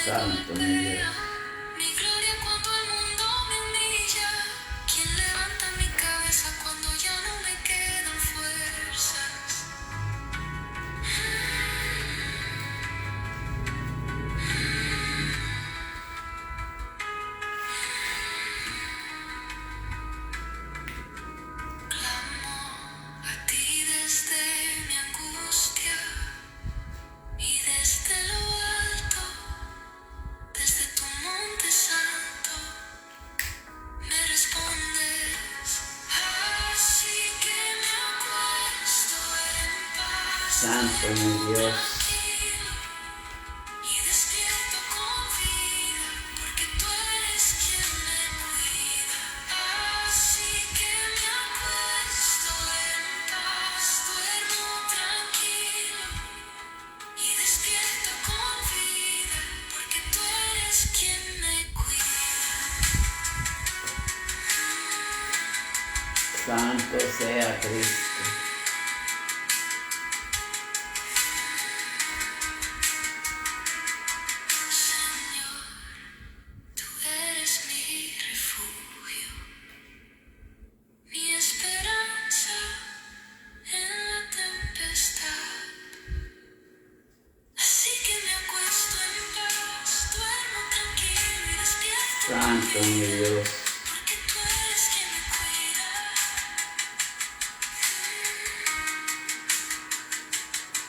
Santo mi Dios. Mi gloria cuando el mundo me humilla. ¿Quién levanta mi cabeza cuando ya no me quedan fuerzas? Clamo a ti desde mi angustia y desde lo alto, desde tu monte santo, me respondes. Así que me acuesto en paz, Santo mi Dios. tranquilo, y despierto con vida, porque tú eres quien me cuida. Así que me acuesto en paz, duermo tranquilo, y despierto con vida, porque tú eres quien me cuida. Santo sea Cristo. Señor, tú eres mi refugio, mi esperanza en la tempestad. Así que me acuesto en paz, duermo tranquilo y despierto con Santo mi vida, Dios. porque tú eres quien me cuida.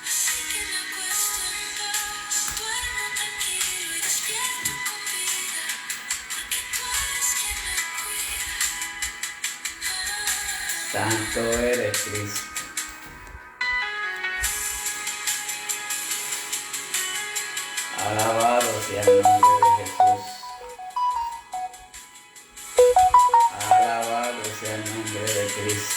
Así que me acuesto en paz, duermo tranquilo y despierto con vida, porque tú eres quien me cuida. Santo eres Cristo. Alabado sea el nombre de Jesús. Alabado sea el nombre de Cristo.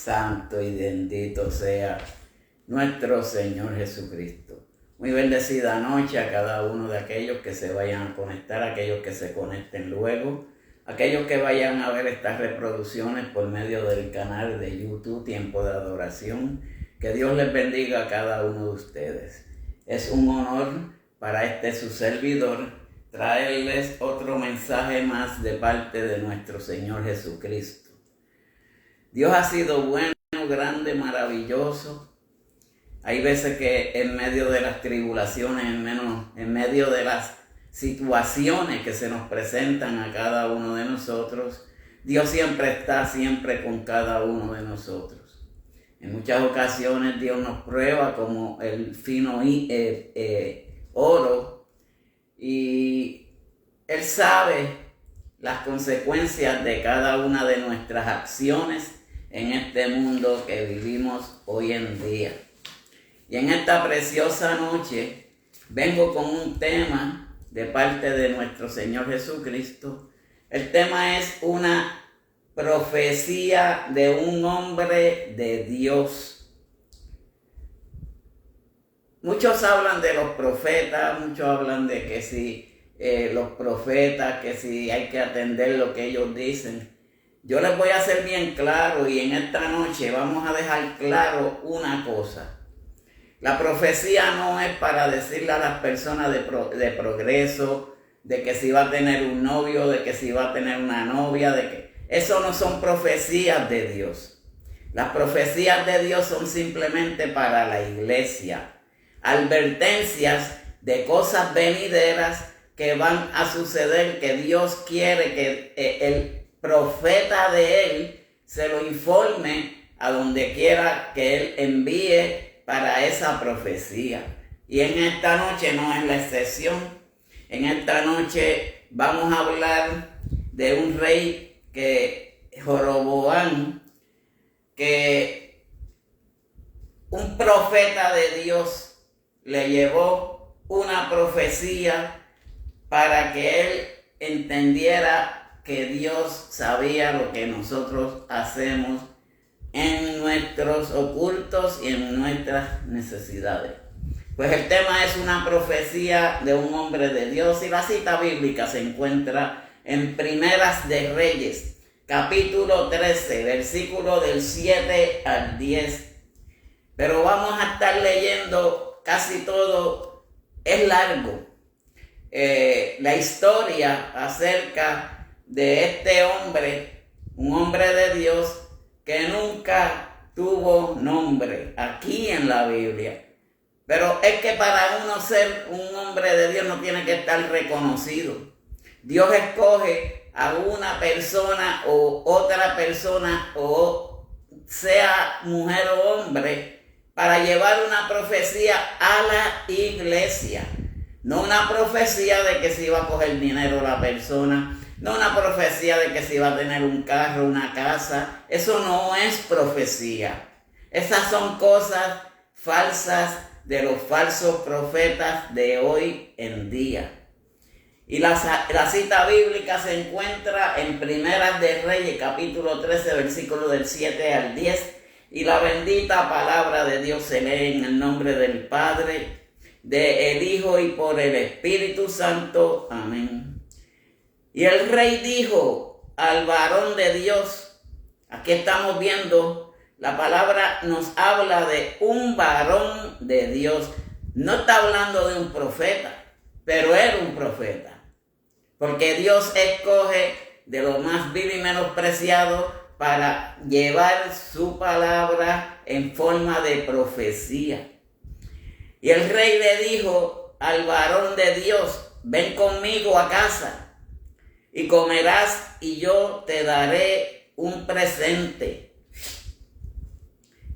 Santo y bendito sea nuestro Señor Jesucristo. Muy bendecida noche a cada uno de aquellos que se vayan a conectar, aquellos que se conecten luego, aquellos que vayan a ver estas reproducciones por medio del canal de YouTube Tiempo de Adoración. Que Dios les bendiga a cada uno de ustedes. Es un honor para su servidor traerles otro mensaje más de parte de nuestro Señor Jesucristo. Dios ha sido bueno, grande, maravilloso. Hay veces que en medio de las tribulaciones, en medio de las situaciones que se nos presentan a cada uno de nosotros, Dios siempre está con cada uno de nosotros. En muchas ocasiones Dios nos prueba como el fino oro, y Él sabe las consecuencias de cada una de nuestras acciones en este mundo que vivimos hoy en día. Y en esta preciosa noche vengo con un tema de parte de nuestro Señor Jesucristo. El tema es una profecía de un hombre de Dios. Muchos hablan de los profetas, muchos hablan de que si los profetas, que si hay que atender lo que ellos dicen. Yo les voy a hacer bien claro, y en esta noche vamos a dejar claro una cosa. La profecía no es para decirle a las personas de progreso, de que si va a tener un novio, de que si va a tener una novia, de que eso no son profecías de Dios. Las profecías de Dios son simplemente para la iglesia. Advertencias de cosas venideras que van a suceder, que Dios quiere que el profeta de Él se lo informe a donde quiera que Él envíe para esa profecía. Y en esta noche no es la excepción. En esta noche vamos a hablar de un rey Jeroboam, que un profeta de Dios le llevó una profecía para que él entendiera que Dios sabía lo que nosotros hacemos en nuestros ocultos y en nuestras necesidades. Pues el tema es una profecía de un hombre de Dios y la cita bíblica se encuentra en Primeras de Reyes, capítulo 13, versículo del 7 al 10. Pero vamos a estar leyendo casi todo, es largo, la historia acerca de este hombre, un hombre de Dios que nunca tuvo nombre aquí en la Biblia. Pero es que para uno ser un hombre de Dios no tiene que estar reconocido. Dios escoge a una persona o otra persona, o sea mujer o hombre, para llevar una profecía a la iglesia. No una profecía de que se iba a coger dinero la persona, no una profecía de que se iba a tener un carro, una casa. Eso no es profecía. Esas son cosas falsas de los falsos profetas de hoy en día. Y la cita bíblica se encuentra en Primeras de Reyes, capítulo 13, versículo del 7 al 10. Y la bendita palabra de Dios se lee en el nombre del Padre, del Hijo y por el Espíritu Santo. Amén. Y el rey dijo al varón de Dios, aquí estamos viendo, la palabra nos habla de un varón de Dios. No está hablando de un profeta, pero era un profeta. Porque Dios escoge de lo más vil y menospreciado para llevar su palabra en forma de profecía. Y el rey le dijo al varón de Dios, ven conmigo a casa y comerás y yo te daré un presente.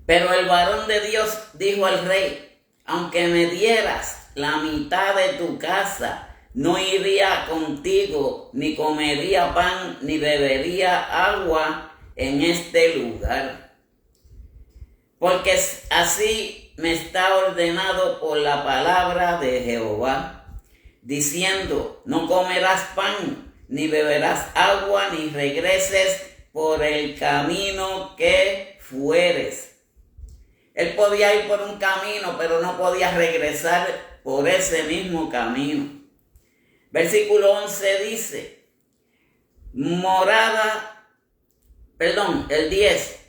Pero el varón de Dios dijo al rey, aunque me dieras la mitad de tu casa, no iría contigo, ni comería pan, ni bebería agua en este lugar. Porque así me está ordenado por la palabra de Jehová, diciendo, no comerás pan, ni beberás agua, ni regreses por el camino que fueres. Él podía ir por un camino, pero no podía regresar por ese mismo camino. Versículo 11 dice, el 10,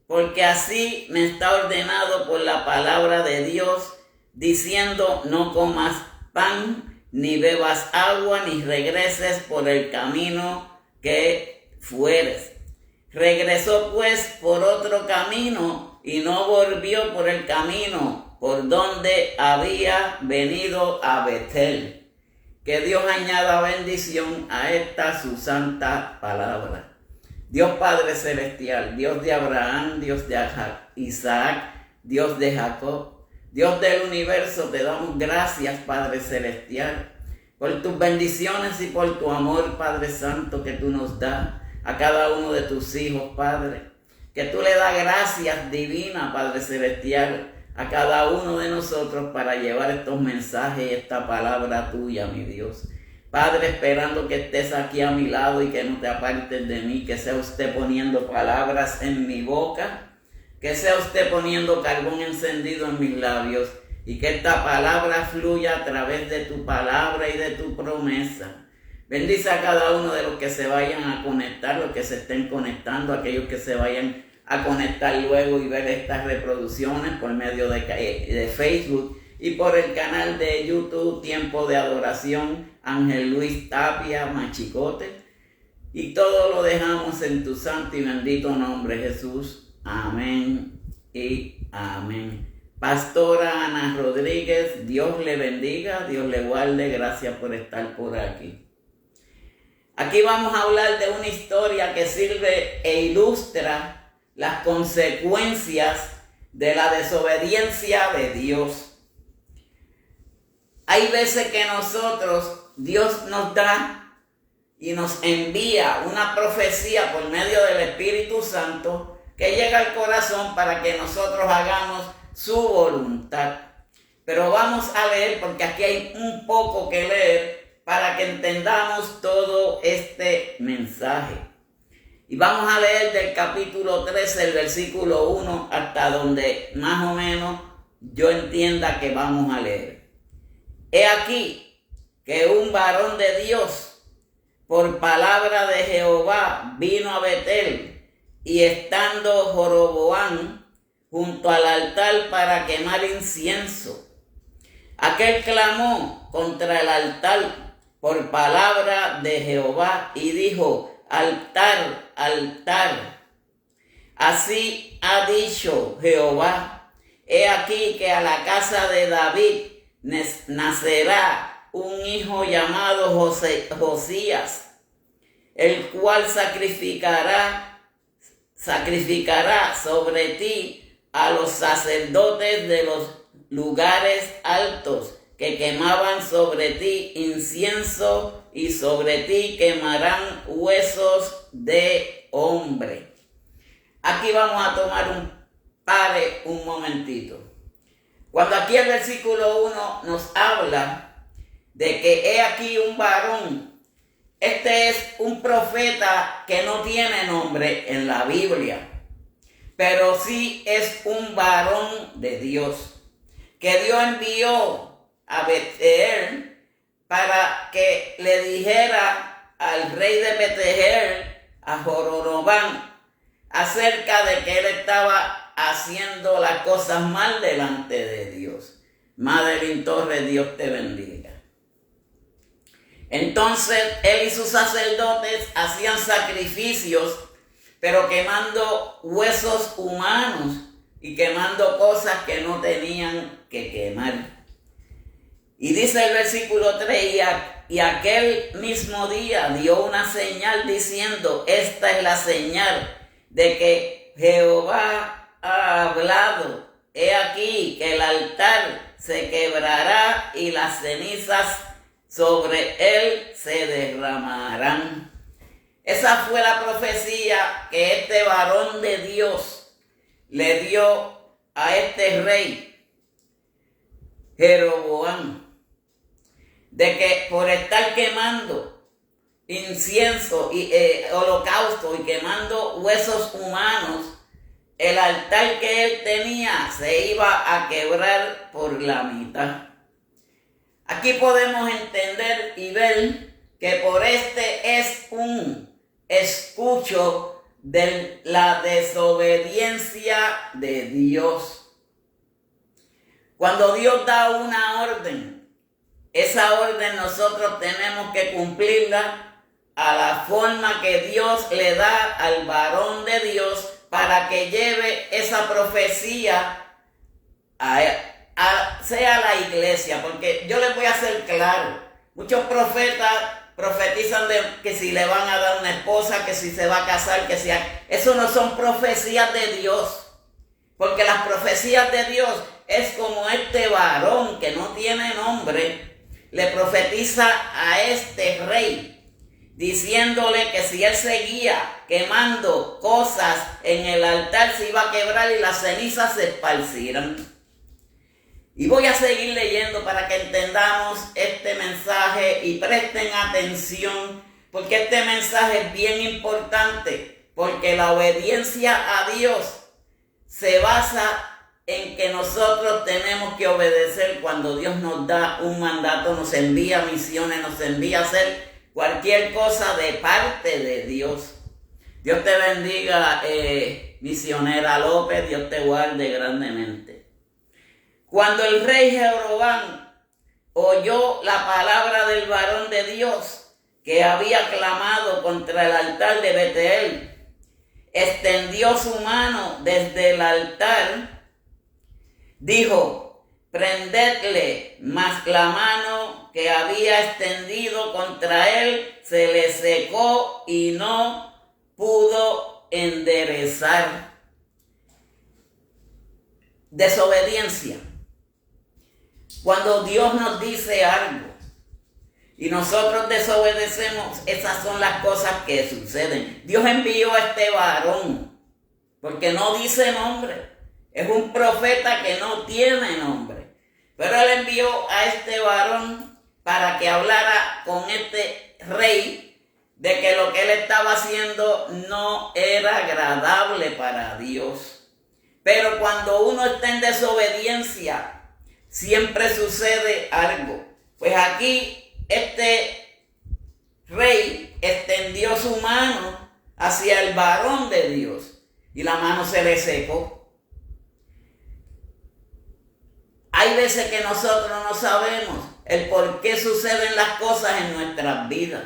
porque así me está ordenado por la palabra de Dios, diciendo, no comas pan, ni bebas agua, ni regreses por el camino que fueres. Regresó pues por otro camino, y no volvió por el camino por donde había venido a Betel. Que Dios añada bendición a esta su santa palabra. Dios Padre Celestial, Dios de Abraham, Dios de Isaac, Dios de Jacob, Dios del universo, te damos gracias, Padre Celestial, por tus bendiciones y por tu amor, Padre Santo, que tú nos das a cada uno de tus hijos, Padre. Que tú le das gracias divinas, Padre Celestial, a cada uno de nosotros para llevar estos mensajes y esta palabra tuya, mi Dios. Padre, esperando que estés aquí a mi lado y que no te apartes de mí, que sea usted poniendo palabras en mi boca, que sea usted poniendo carbón encendido en mis labios y que esta palabra fluya a través de tu palabra y de tu promesa. Bendice a cada uno de los que se vayan a conectar, los que se estén conectando, aquellos que se vayan a conectar luego y ver estas reproducciones por medio de Facebook y por el canal de YouTube Tiempo de Adoración Ángel Luis Tapia Machicote. Y todo lo dejamos en tu santo y bendito nombre, Jesús. Amén y amén. Pastora Ana Rodríguez, Dios le bendiga, Dios le guarde, gracias por estar por aquí. Aquí vamos a hablar de una historia que sirve e ilustra las consecuencias de la desobediencia de Dios. Hay veces que Dios nos da y nos envía una profecía por medio del Espíritu Santo que llega al corazón para que nosotros hagamos su voluntad. Pero vamos a leer porque aquí hay un poco que leer para que entendamos todo este mensaje. Y vamos a leer del capítulo 13, el versículo 1, hasta donde más o menos yo entienda que vamos a leer. He aquí que un varón de Dios, por palabra de Jehová, vino a Betel, y estando Joroboam junto al altar para quemar incienso, aquel clamó contra el altar por palabra de Jehová y dijo: altar, altar, así ha dicho Jehová, he aquí que a la casa de David nacerá un hijo llamado Josías, el cual sacrificará sobre ti a los sacerdotes de los lugares altos, que quemaban sobre ti incienso, y sobre ti quemarán huesos de hombre. Aquí vamos a tomar un momentito. Cuando aquí el versículo 1 nos habla de que he aquí un varón, este es un profeta que no tiene nombre en la Biblia, pero sí es un varón de Dios, que Dios envió a Betel para que le dijera al rey de Betel, a Joroboam, acerca de que él estaba haciendo las cosas mal delante de Dios. Madeline Torres, Dios te bendiga. Entonces él y sus sacerdotes hacían sacrificios, pero quemando huesos humanos y quemando cosas que no tenían que quemar. Y dice el versículo 3, y aquel mismo día dio una señal diciendo: esta es la señal de que Jehová ha hablado. He aquí que el altar se quebrará y las cenizas sobre él se derramarán. Esa fue la profecía que este varón de Dios le dio a este rey Jeroboam, de que por estar quemando incienso y holocausto y quemando huesos humanos, el altar que él tenía se iba a quebrar por la mitad. Aquí podemos entender y ver que por este es un escucho de la desobediencia de Dios. Cuando Dios da una orden, esa orden nosotros tenemos que cumplirla a la forma que Dios le da al varón de Dios para que lleve esa profecía sea la iglesia. Porque yo les voy a hacer claro, muchos profetas profetizan de que si le van a dar una esposa, que si se va a casar, que si eso no son profecías de Dios, porque las profecías de Dios es como este varón que no tiene nombre le profetiza a este rey, diciéndole que si él seguía quemando cosas en el altar se iba a quebrar y las cenizas se esparcirán. Y voy a seguir leyendo para que entendamos este mensaje y presten atención, porque este mensaje es bien importante, porque la obediencia a Dios se basa en que nosotros tenemos que obedecer cuando Dios nos da un mandato, nos envía misiones, nos envía a hacer cualquier cosa de parte de Dios. Dios te bendiga, misionera López, Dios te guarde grandemente. Cuando el rey Jeroboam oyó la palabra del varón de Dios que había clamado contra el altar de Betel, extendió su mano desde el altar, dijo: prendedle, mas la mano que había extendido contra él se le secó y no pudo enderezar. Desobediencia. Cuando Dios nos dice algo y nosotros desobedecemos, esas son las cosas que suceden. Dios envió a este varón, porque no dice nombre. Es un profeta que no tiene nombre. Pero él envió a este varón para que hablara con este rey de que lo que él estaba haciendo no era agradable para Dios. Pero cuando uno está en desobediencia, siempre sucede algo. Pues aquí este rey extendió su mano hacia el varón de Dios y la mano se le secó. Hay veces que nosotros no sabemos el por qué suceden las cosas en nuestras vidas.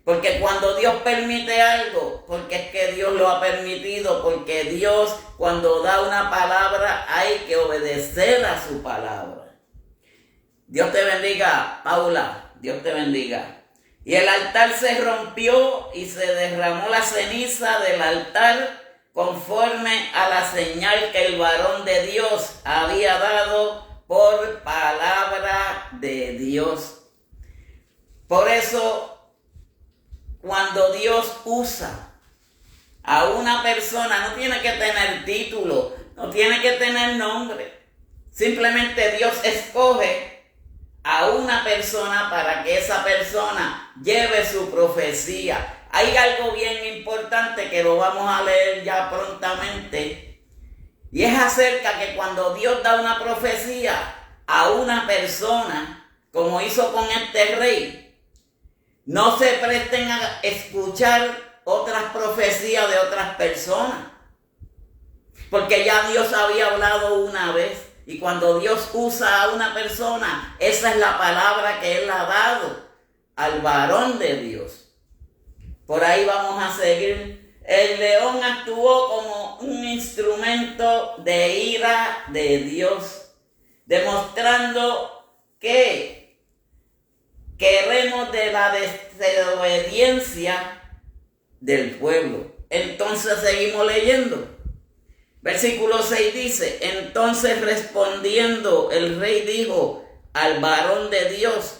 Porque cuando Dios permite algo, porque es que Dios lo ha permitido, porque Dios cuando da una palabra hay que obedecer a su palabra. Dios te bendiga, Paula, Dios te bendiga. Y el altar se rompió y se derramó la ceniza del altar conforme a la señal que el varón de Dios había dado por palabra de Dios. Por eso, cuando Dios usa a una persona, no tiene que tener título, no tiene que tener nombre. Simplemente Dios escoge a una persona para que esa persona lleve su profecía. Hay algo bien importante que lo vamos a leer ya prontamente. Y es acerca que cuando Dios da una profecía a una persona, como hizo con este rey, no se presten a escuchar otras profecías de otras personas. Porque ya Dios había hablado una vez. Y cuando Dios usa a una persona, esa es la palabra que Él ha dado al varón de Dios. Por ahí vamos a seguir. El león actuó como un instrumento de ira de Dios, demostrando que queremos de la desobediencia del pueblo. Entonces seguimos leyendo. Versículo 6 dice: entonces respondiendo el rey dijo al varón de Dios: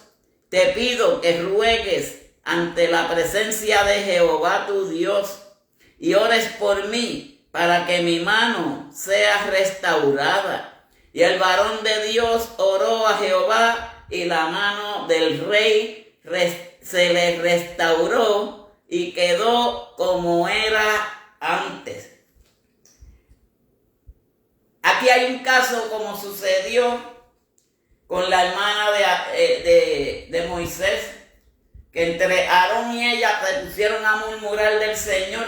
te pido que ruegues ante la presencia de Jehová tu Dios y ores por mí para que mi mano sea restaurada. Y el varón de Dios oró a Jehová y la mano del rey se le restauró y quedó como era antes. Aquí hay un caso como sucedió con la hermana de Moisés, que entre Aarón y ella se pusieron a murmurar del Señor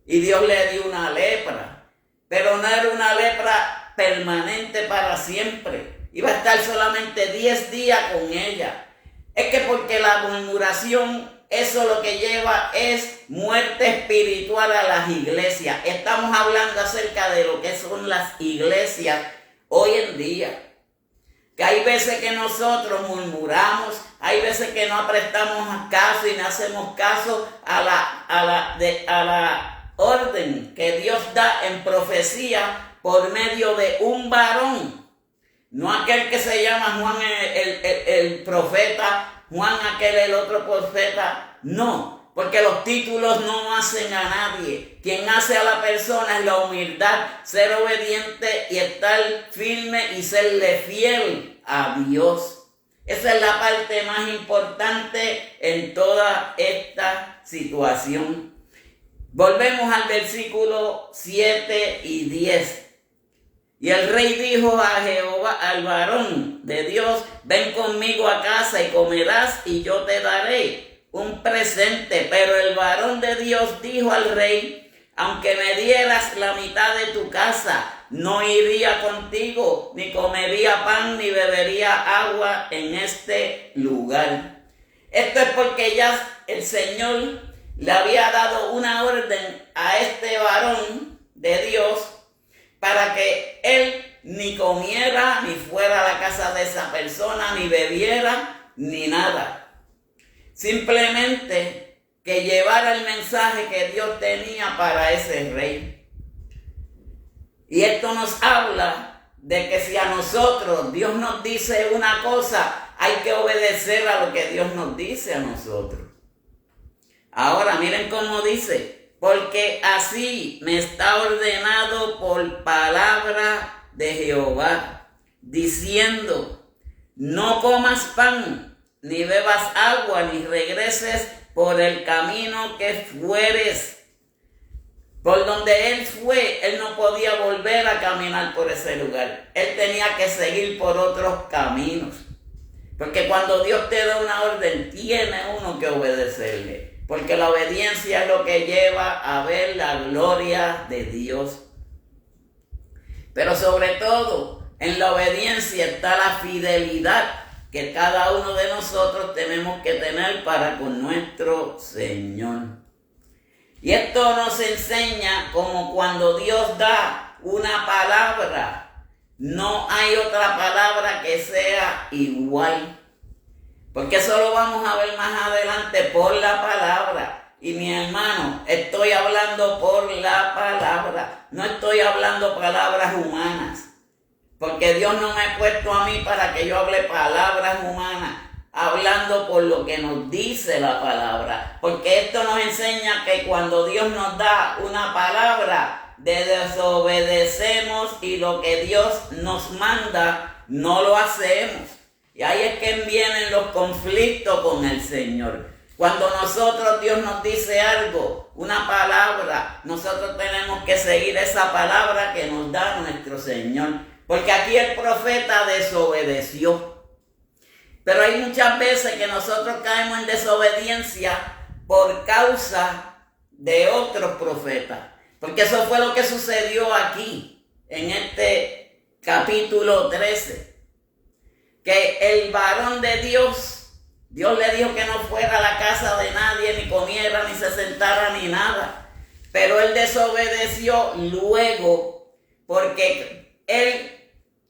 y Dios le dio una lepra. Pero no era una lepra permanente para siempre. Iba a estar solamente 10 días con ella. Es que porque la murmuración, eso lo que lleva es muerte espiritual a las iglesias. Estamos hablando acerca de lo que son las iglesias hoy en día. Que hay veces que nosotros murmuramos, hay veces que no prestamos caso y no hacemos caso a la orden que Dios da en profecía por medio de un varón. No aquel que se llama Juan el profeta, Juan aquel el otro profeta. No, porque los títulos no hacen a nadie. Quien hace a la persona es la humildad, ser obediente y estar firme y serle fiel a Dios. Esa es la parte más importante en toda esta situación. Volvemos al versículo 7 y 10. Y el rey dijo a Jehová, al varón de Dios: ven conmigo a casa y comerás y yo te daré un presente. Pero el varón de Dios dijo al rey: aunque me dieras la mitad de tu casa, no iría contigo, ni comería pan, ni bebería agua en este lugar. Esto es porque ya el Señor le había dado una orden a este varón de Dios para que él ni comiera, ni fuera a la casa de esa persona, ni bebiera, ni nada. Simplemente que llevara el mensaje que Dios tenía para ese rey. Y esto nos habla de que si a nosotros Dios nos dice una cosa, hay que obedecer a lo que Dios nos dice a nosotros. Ahora miren cómo dice: porque así me está ordenado por palabra de Jehová, diciendo: no comas pan, ni bebas agua, ni regreses por el camino que fueres, Por donde él fue, él no podía volver a caminar por ese lugar. Él tenía que seguir por otros caminos. Porque cuando Dios te da una orden, tiene uno que obedecerle. Porque la obediencia es lo que lleva a ver la gloria de Dios. Pero sobre todo, en la obediencia está la fidelidad que cada uno de nosotros tenemos que tener para con nuestro Señor. Y esto nos enseña como cuando Dios da una palabra, no hay otra palabra que sea igual. Porque eso lo vamos a ver más adelante por la palabra. Y mi hermano, estoy hablando por la palabra. No estoy hablando palabras humanas. Porque Dios no me ha puesto a mí para que yo hable palabras humanas. Hablando por lo que nos dice la palabra. Porque esto nos enseña que cuando Dios nos da una palabra, desobedecemos y lo que Dios nos manda no lo hacemos. Y ahí es que vienen los conflictos con el Señor. Cuando Dios nos dice algo, una palabra, nosotros tenemos que seguir esa palabra que nos da nuestro Señor. Porque aquí el profeta desobedeció. Pero hay muchas veces que nosotros caemos en desobediencia por causa de otros profetas. Porque eso fue lo que sucedió aquí, en este capítulo 13. Que el varón de Dios le dijo que no fuera a la casa de nadie, ni comiera, ni se sentara, ni nada. Pero él desobedeció luego porque él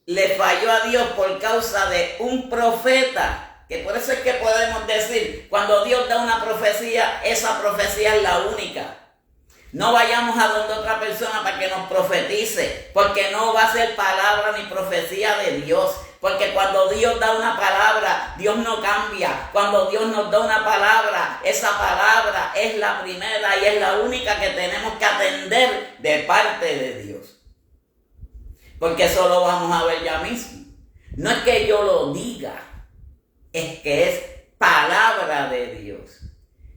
le falló a Dios por causa de un profeta. Que por eso es que podemos decir, cuando Dios da una profecía, esa profecía es la única. No vayamos a donde otra persona para que nos profetice, porque no va a ser palabra ni profecía de Dios. Porque cuando Dios da una palabra, Dios no cambia. Cuando Dios nos da una palabra, esa palabra es la primera y es la única que tenemos que atender de parte de Dios. Porque eso lo vamos a ver ya mismo. No es que yo lo diga, es que es palabra de Dios.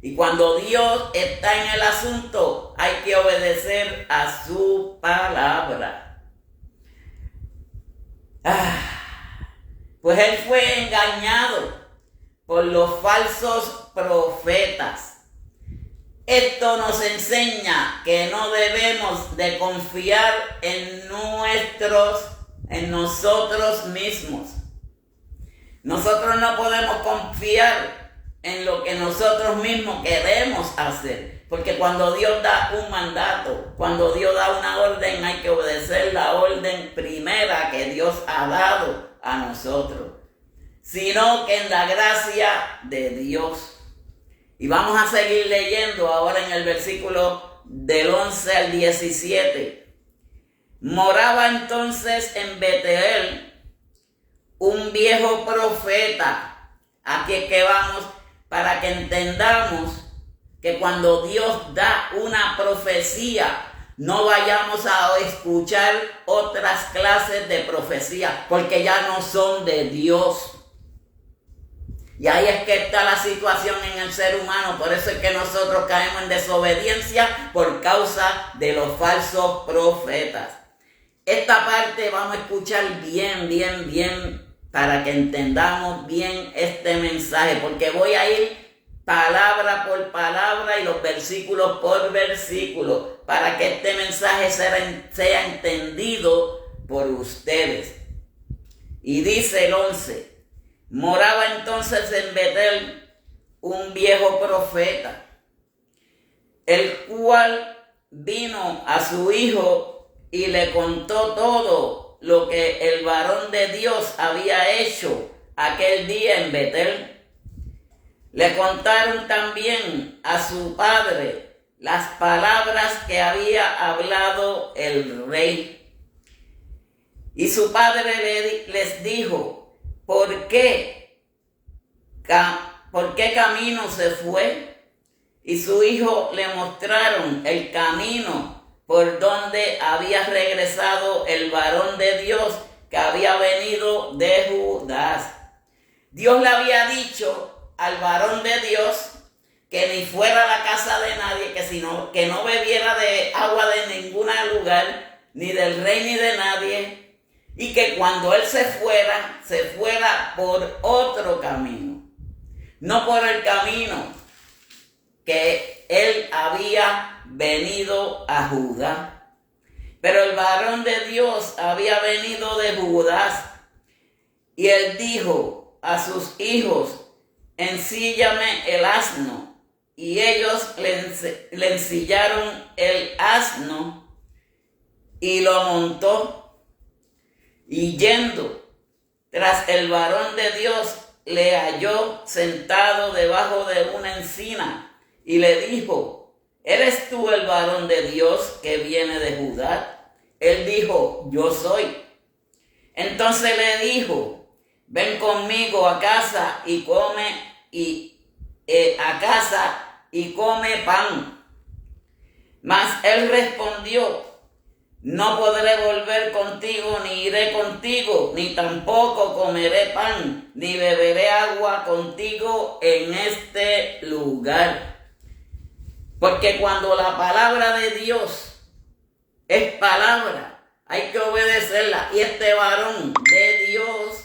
Y cuando Dios está en el asunto, hay que obedecer a su palabra. Pues él fue engañado por los falsos profetas. Esto nos enseña que no debemos de confiar en nosotros mismos. Nosotros no podemos confiar en lo que nosotros mismos queremos hacer. Porque cuando Dios da un mandato, cuando Dios da una orden, hay que obedecer la orden primera que Dios ha dado a nosotros, sino que en la gracia de Dios. Y vamos a seguir leyendo ahora en el versículo del 11 al 17. Moraba entonces en Betel un viejo profeta. Aquí es que vamos para que entendamos que cuando Dios da una profecía, no vayamos a escuchar otras clases de profecía, porque ya no son de Dios. Y ahí es que está la situación en el ser humano. Por eso es que nosotros caemos en desobediencia por causa de los falsos profetas. Esta parte vamos a escuchar bien, para que entendamos bien este mensaje, porque voy a ir palabra por palabra y los versículos por versículo, para que este mensaje sea entendido por ustedes. Y dice el 11, moraba entonces en Betel un viejo profeta, el cual vino a su hijo y le contó todo lo que el varón de Dios había hecho aquel día en Betel. Le contaron también a su padre las palabras que había hablado el rey. Y su padre les dijo, ¿por qué camino se fue? Y su hijo le mostraron el camino por donde había regresado el varón de Dios que había venido de Judá. Dios le había dicho al varón de Dios que ni fuera a la casa de nadie, que no bebiera de agua de ningún lugar, ni del rey ni de nadie, y que cuando él se fuera por otro camino, no por el camino que él había venido a Judá. Pero el varón de Dios había venido de Judá, y él dijo a sus hijos: ensíllame el asno. Y ellos le ensillaron el asno y lo montó. Y yendo tras el varón de Dios, le halló sentado debajo de una encina y le dijo: ¿eres tú el varón de Dios que viene de Judá? Él dijo: yo soy. Entonces le dijo: ven conmigo a casa y come pan. Mas él respondió: no podré volver contigo, ni iré contigo, ni tampoco comeré pan, ni beberé agua contigo en este lugar. Porque cuando la palabra de Dios es palabra, hay que obedecerla. Y este varón de Dios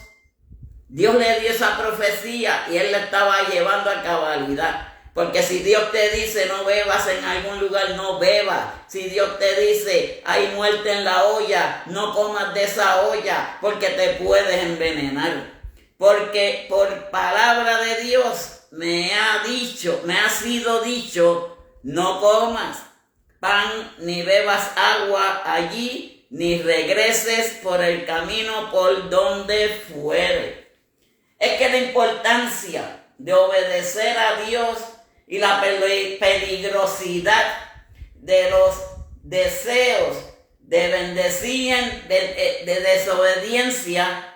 le dio esa profecía y él la estaba llevando a cabalidad. Porque si Dios te dice no bebas en algún lugar, no bebas. Si Dios te dice hay muerte en la olla, no comas de esa olla, porque te puedes envenenar. Porque por palabra de Dios me ha sido dicho: no comas pan ni bebas agua allí, ni regreses por el camino por donde fuere. Es que la importancia de obedecer a Dios y la peligrosidad de los deseos de de desobediencia,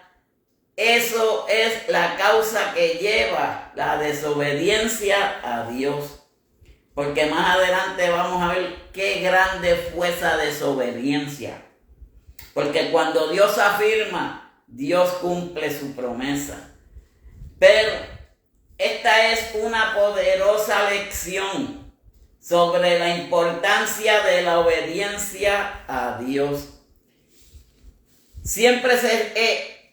eso es la causa que lleva la desobediencia a Dios. Porque más adelante vamos a ver qué grande fue esa desobediencia. Porque cuando Dios afirma, Dios cumple su promesa. Pero esta es una poderosa lección sobre la importancia de la obediencia a Dios. Siempre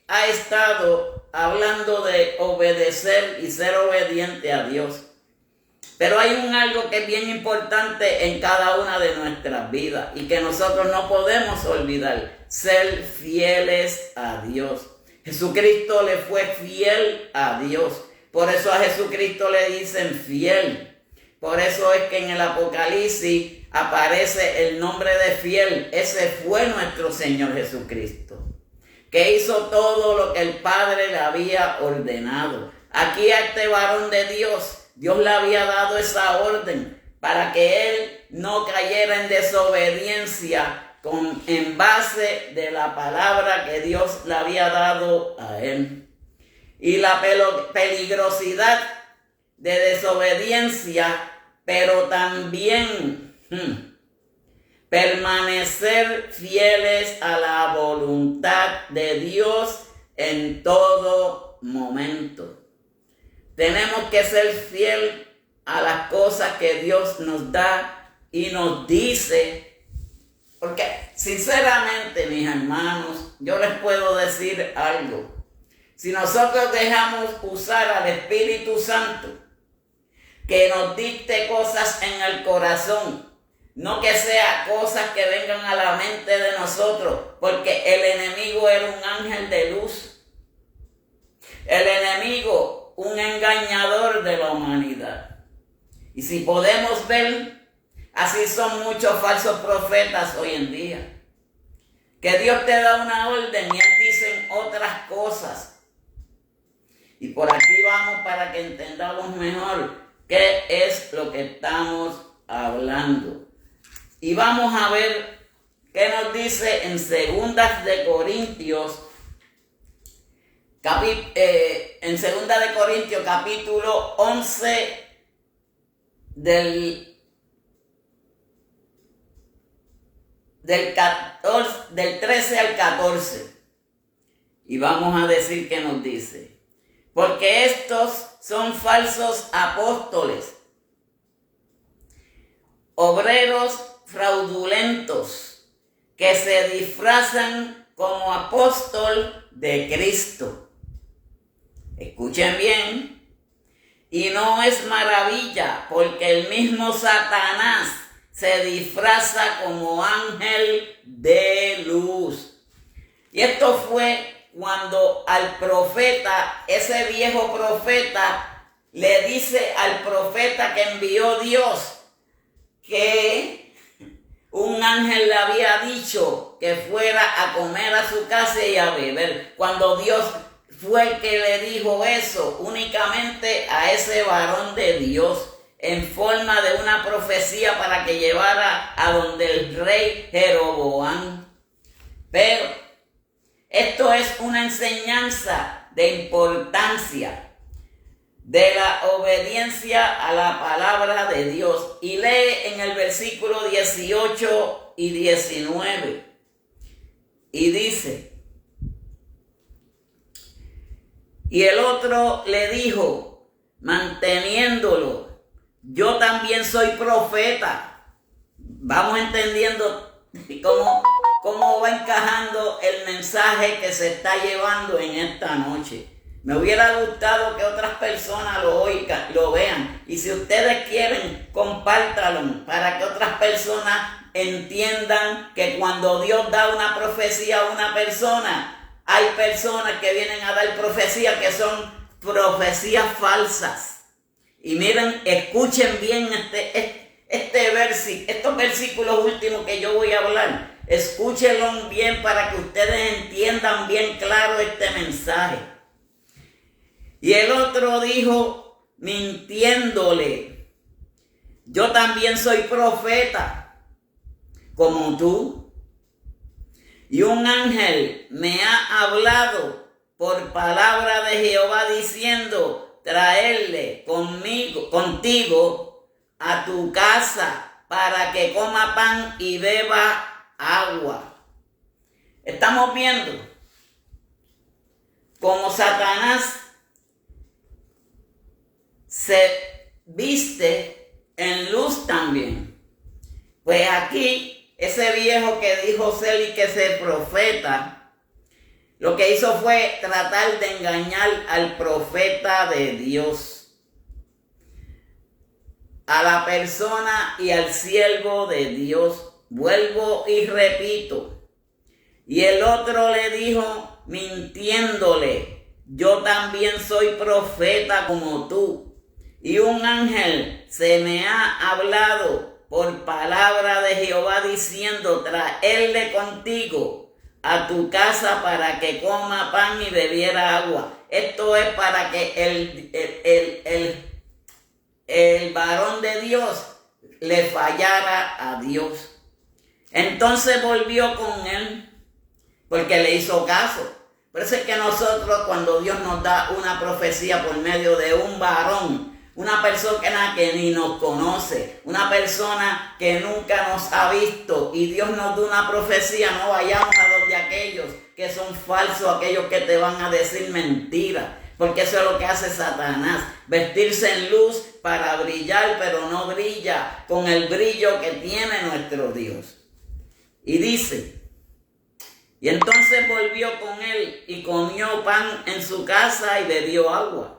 ha estado hablando de obedecer y ser obediente a Dios. Pero hay algo que es bien importante en cada una de nuestras vidas y que nosotros no podemos olvidar: ser fieles a Dios. Jesucristo le fue fiel a Dios. Por eso a Jesucristo le dicen fiel. Por eso es que en el Apocalipsis aparece el nombre de fiel. Ese fue nuestro Señor Jesucristo, que hizo todo lo que el Padre le había ordenado. Aquí a este varón de Dios le había dado esa orden para que él no cayera en desobediencia en base de la palabra que Dios le había dado a él. Y la peligrosidad de desobediencia, pero también permanecer fieles a la voluntad de Dios en todo momento. Tenemos que ser fiel a las cosas que Dios nos da y nos dice. Porque sinceramente, mis hermanos, yo les puedo decir algo. Si nosotros dejamos usar al Espíritu Santo, que nos dicte cosas en el corazón, no que sea cosas que vengan a la mente de nosotros, porque el enemigo era un ángel de luz. El enemigo, un engañador de la humanidad. Y si podemos ver, así son muchos falsos profetas hoy en día. Que Dios te da una orden y él dicen otras cosas. Y por aquí vamos para que entendamos mejor qué es lo que estamos hablando. Y vamos a ver qué nos dice en 2 de Corintios, capítulo 11, del 13 al 14. Y vamos a decir qué nos dice. Porque estos son falsos apóstoles, obreros fraudulentos que se disfrazan como apóstol de Cristo. Escuchen bien. Y no es maravilla, porque el mismo Satanás se disfraza como ángel de luz. Y esto fue cuando al profeta, ese viejo profeta, le dice al profeta que envió Dios que un ángel le había dicho que fuera a comer a su casa y a beber. Cuando Dios fue el que le dijo eso únicamente a ese varón de Dios en forma de una profecía para que llevara a donde el rey Jeroboam. Pero esto es una enseñanza de importancia de la obediencia a la palabra de Dios. Y lee en el versículo 18 y 19. Y dice: y el otro le dijo, manteniéndolo: yo también soy profeta. Vamos entendiendo cómo va encajando el mensaje que se está llevando en esta noche. Me hubiera gustado que otras personas lo oigan, lo vean. Y si ustedes quieren, compártanlo para que otras personas entiendan que cuando Dios da una profecía a una persona, hay personas que vienen a dar profecías que son profecías falsas. Y miren, escuchen bien estos versículos últimos que yo voy a hablar. Escúchenlos bien para que ustedes entiendan bien claro este mensaje. Y el otro dijo, mintiéndole: yo también soy profeta, como tú. Y un ángel me ha hablado por palabra de Jehová diciendo, traerle contigo a tu casa para que coma pan y beba agua. Estamos viendo cómo Satanás se viste en luz también. Pues aquí ese viejo que dijo ser y que ser profeta, lo que hizo fue tratar de engañar al profeta de Dios, a la persona y al siervo de Dios. Vuelvo y repito. Y el otro le dijo, mintiéndole: yo también soy profeta como tú. Y un ángel se me ha hablado por palabra de Jehová diciendo, traerle contigo a tu casa para que coma pan y bebiera agua. Esto es para que el varón de Dios le fallara a Dios. Entonces volvió con él porque le hizo caso. Por eso es que nosotros, cuando Dios nos da una profecía por medio de un varón, una persona que ni nos conoce, una persona que nunca nos ha visto, y Dios nos da una profecía, no vayamos a donde aquellos que son falsos, aquellos que te van a decir mentiras, porque eso es lo que hace Satanás, vestirse en luz para brillar, pero no brilla con el brillo que tiene nuestro Dios. Y dice, y entonces volvió con él y comió pan en su casa y bebió agua.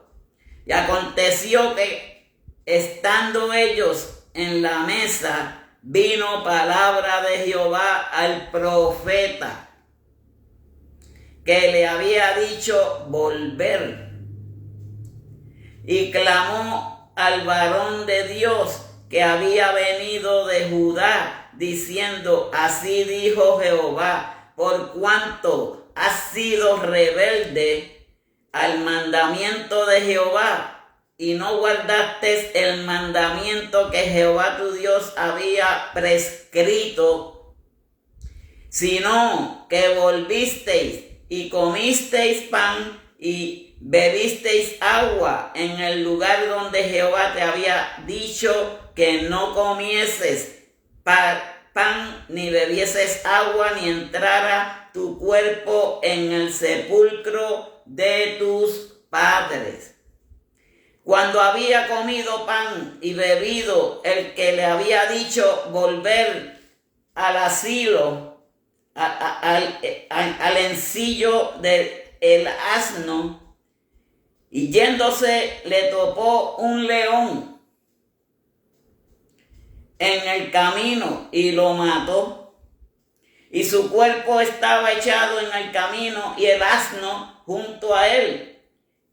Y aconteció que, estando ellos en la mesa, vino palabra de Jehová al profeta, que le había dicho volver. Y clamó al varón de Dios que había venido de Judá, diciendo, así dijo Jehová, por cuanto has sido rebelde al mandamiento de Jehová, y no guardaste el mandamiento que Jehová tu Dios había prescrito, sino que volvisteis y comisteis pan y bebisteis agua en el lugar donde Jehová te había dicho que no comieses pan, ni bebieses agua, ni entrara tu cuerpo en el sepulcro de tus padres. Cuando había comido pan y bebido, el que le había dicho volver al asilo, al encillo del asno, y yéndose le topó un león en el camino y lo mató. Y su cuerpo estaba echado en el camino y el asno junto a él,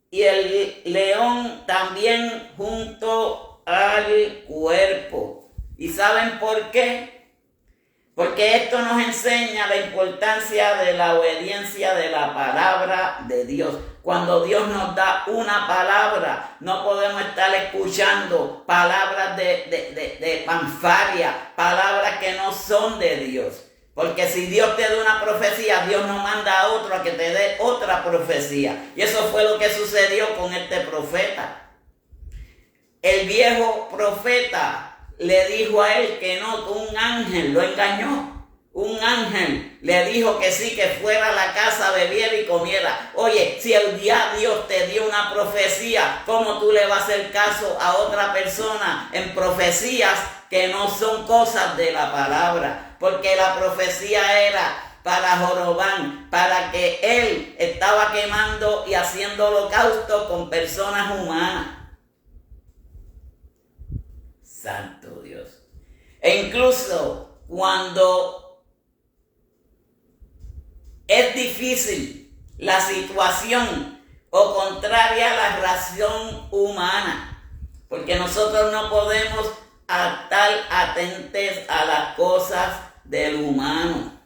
y el león también junto al cuerpo. ¿Y saben por qué? Porque esto nos enseña la importancia de la obediencia de la palabra de Dios. Cuando Dios nos da una palabra, no podemos estar escuchando palabras de fanfarria, palabras que no son de Dios. Porque si Dios te da una profecía, Dios no manda a otro a que te dé otra profecía. Y eso fue lo que sucedió con este profeta. El viejo profeta le dijo a él que no, un ángel lo engañó. Un ángel le dijo que sí, que fuera a la casa, bebiera y comiera. Oye, si el día Dios te dio una profecía, ¿cómo tú le vas a hacer caso a otra persona en profecías que no son cosas de la palabra? Porque la profecía era para Jorobán, para que él estaba quemando y haciendo holocausto con personas humanas. Santo Dios. E incluso cuando es difícil la situación o contraria a la razón humana, porque nosotros no podemos estar atentos a las cosas del humano.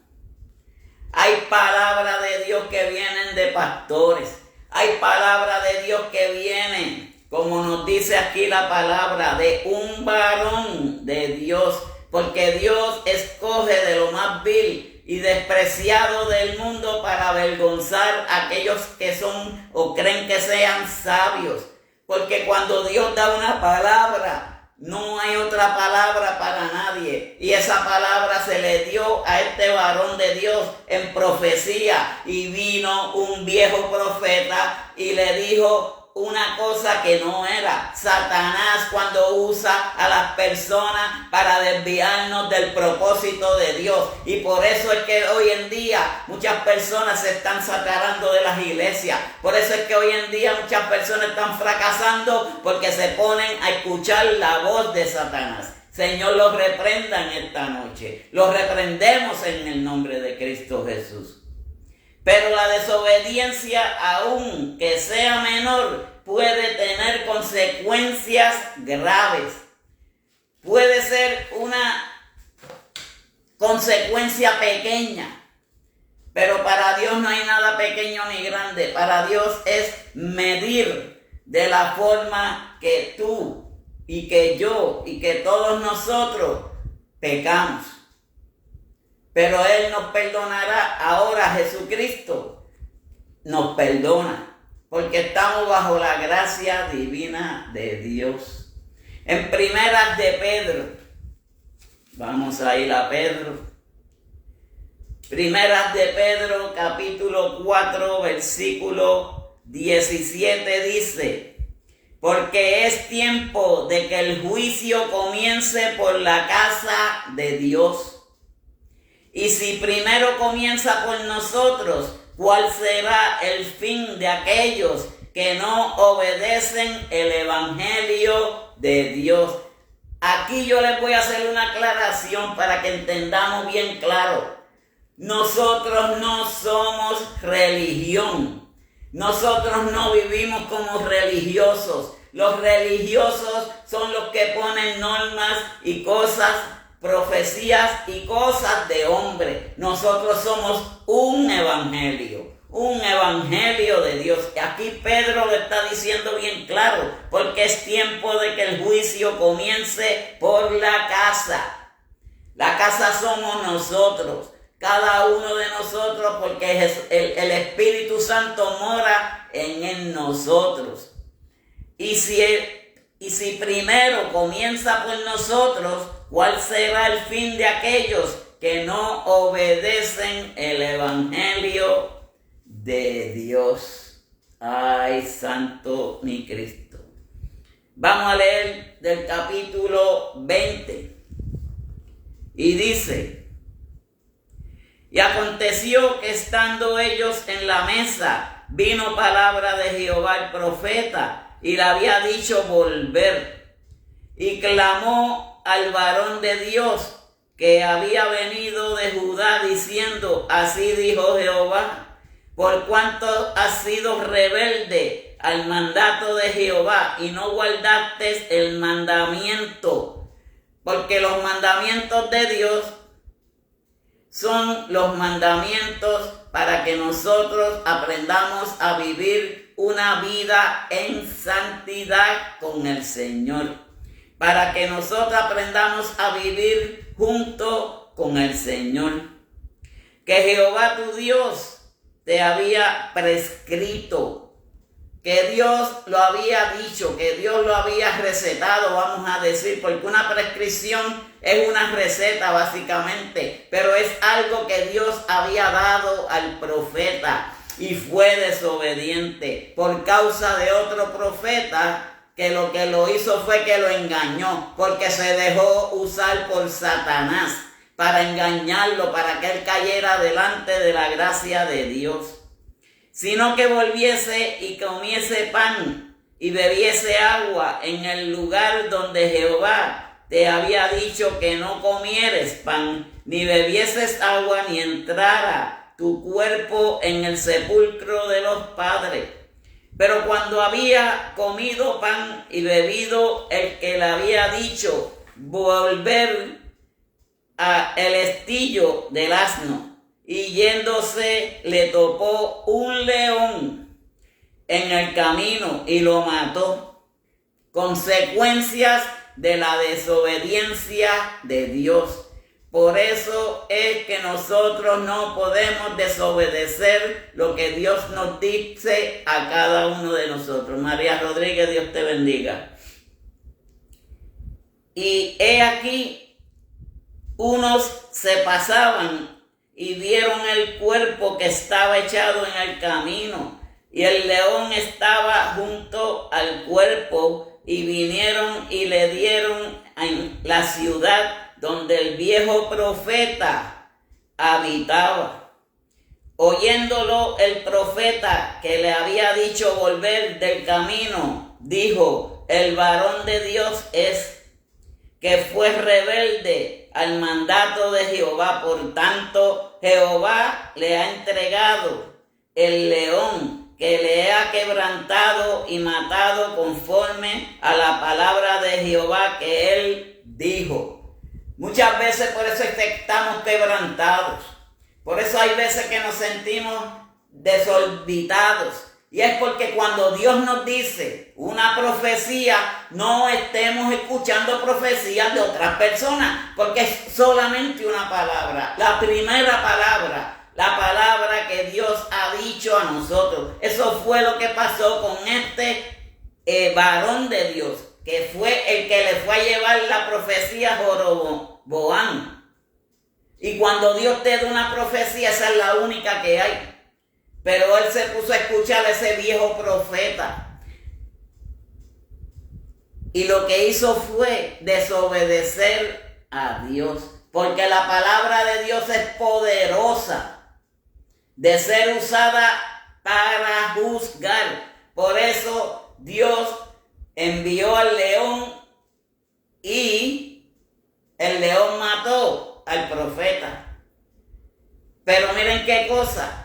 Hay palabras de Dios que vienen de pastores, hay palabras de Dios que vienen, como nos dice aquí la palabra, de un varón de Dios, porque Dios escoge de lo más vil y despreciado del mundo para avergonzar a aquellos que son o creen que sean sabios. Porque cuando Dios da una palabra, no hay otra palabra para nadie. Y esa palabra se le dio a este varón de Dios en profecía. Y vino un viejo profeta y le dijo una cosa que no era. Satanás, cuando usa a las personas para desviarnos del propósito de Dios. Y por eso es que hoy en día muchas personas se están separando de las iglesias. Por eso es que hoy en día muchas personas están fracasando, porque se ponen a escuchar la voz de Satanás. Señor, los reprenda en esta noche. Los reprendemos en el nombre de Cristo Jesús. Pero la desobediencia, aun que sea menor, puede tener consecuencias graves. Puede ser una consecuencia pequeña, pero para Dios no hay nada pequeño ni grande. Para Dios es medir de la forma que tú y que yo y que todos nosotros pecamos. Pero Él nos perdonará. Ahora Jesucristo nos perdona, porque estamos bajo la gracia divina de Dios. En Primeras de Pedro, vamos a ir a Pedro. Primeras de Pedro, capítulo 4, versículo 17 dice: porque es tiempo de que el juicio comience por la casa de Dios. Y si primero comienza por nosotros, ¿cuál será el fin de aquellos que no obedecen el evangelio de Dios? Aquí yo les voy a hacer una aclaración para que entendamos bien claro. Nosotros no somos religión. Nosotros no vivimos como religiosos. Los religiosos son los que ponen normas y cosas, profecías y cosas de hombre. Nosotros somos un evangelio de Dios. Aquí Pedro le está diciendo bien claro, porque es tiempo de que el juicio comience por la casa. La casa somos nosotros, cada uno de nosotros, porque el Espíritu Santo mora en nosotros. Y si primero comienza por nosotros, ¿cuál será el fin de aquellos que no obedecen el evangelio de Dios? Ay, santo mi Cristo. Vamos a leer del capítulo 20. Y dice: y aconteció que estando ellos en la mesa, vino palabra de Jehová el profeta, y le había dicho volver. Y clamó al varón de Dios que había venido de Judá, diciendo: así dijo Jehová, por cuanto has sido rebelde al mandato de Jehová y no guardaste el mandamiento, porque los mandamientos de Dios son los mandamientos para que nosotros aprendamos a vivir una vida en santidad con el Señor, para que nosotros aprendamos a vivir junto con el Señor, que Jehová tu Dios te había prescrito, que Dios lo había dicho, que Dios lo había recetado, vamos a decir, porque una prescripción es una receta básicamente, pero es algo que Dios había dado al profeta y fue desobediente por causa de otro profeta que lo hizo fue que lo engañó, porque se dejó usar por Satanás para engañarlo, para que él cayera delante de la gracia de Dios, sino que volviese y comiese pan y bebiese agua en el lugar donde Jehová te había dicho que no comieres pan, ni bebieses agua, ni entrara tu cuerpo en el sepulcro de los padres. Pero cuando había comido pan y bebido, el que le había dicho volver a el estillo del asno, y yéndose le topó un león en el camino y lo mató. Consecuencias de la desobediencia de Dios. Por eso es que nosotros no podemos desobedecer lo que Dios nos dice a cada uno de nosotros. María Rodríguez, Dios te bendiga. Y he aquí, unos se pasaban y vieron el cuerpo que estaba echado en el camino, y el león estaba junto al cuerpo, y vinieron y le dieron en la ciudad donde el viejo profeta habitaba. Oyéndolo el profeta que le había dicho volver del camino, dijo: el varón de Dios es, que fue rebelde al mandato de Jehová, por tanto Jehová le ha entregado el león, que le ha quebrantado y matado conforme a la palabra de Jehová que él dijo. Muchas veces por eso es que estamos quebrantados, por eso hay veces que nos sentimos desorbitados, y es porque cuando Dios nos dice una profecía, no estemos escuchando profecías de otras personas, porque es solamente una palabra, la primera palabra, la palabra que Dios ha dicho a nosotros. Eso fue lo que pasó con este varón de Dios, que fue el que le fue a llevar la profecía a Jeroboam. Y cuando Dios te da una profecía, esa es la única que hay. Pero él se puso a escuchar a ese viejo profeta, y lo que hizo fue desobedecer a Dios, porque la palabra de Dios es poderosa de ser usada para juzgar. Por eso Dios envió al león, y el león mató al profeta. Pero miren qué cosa,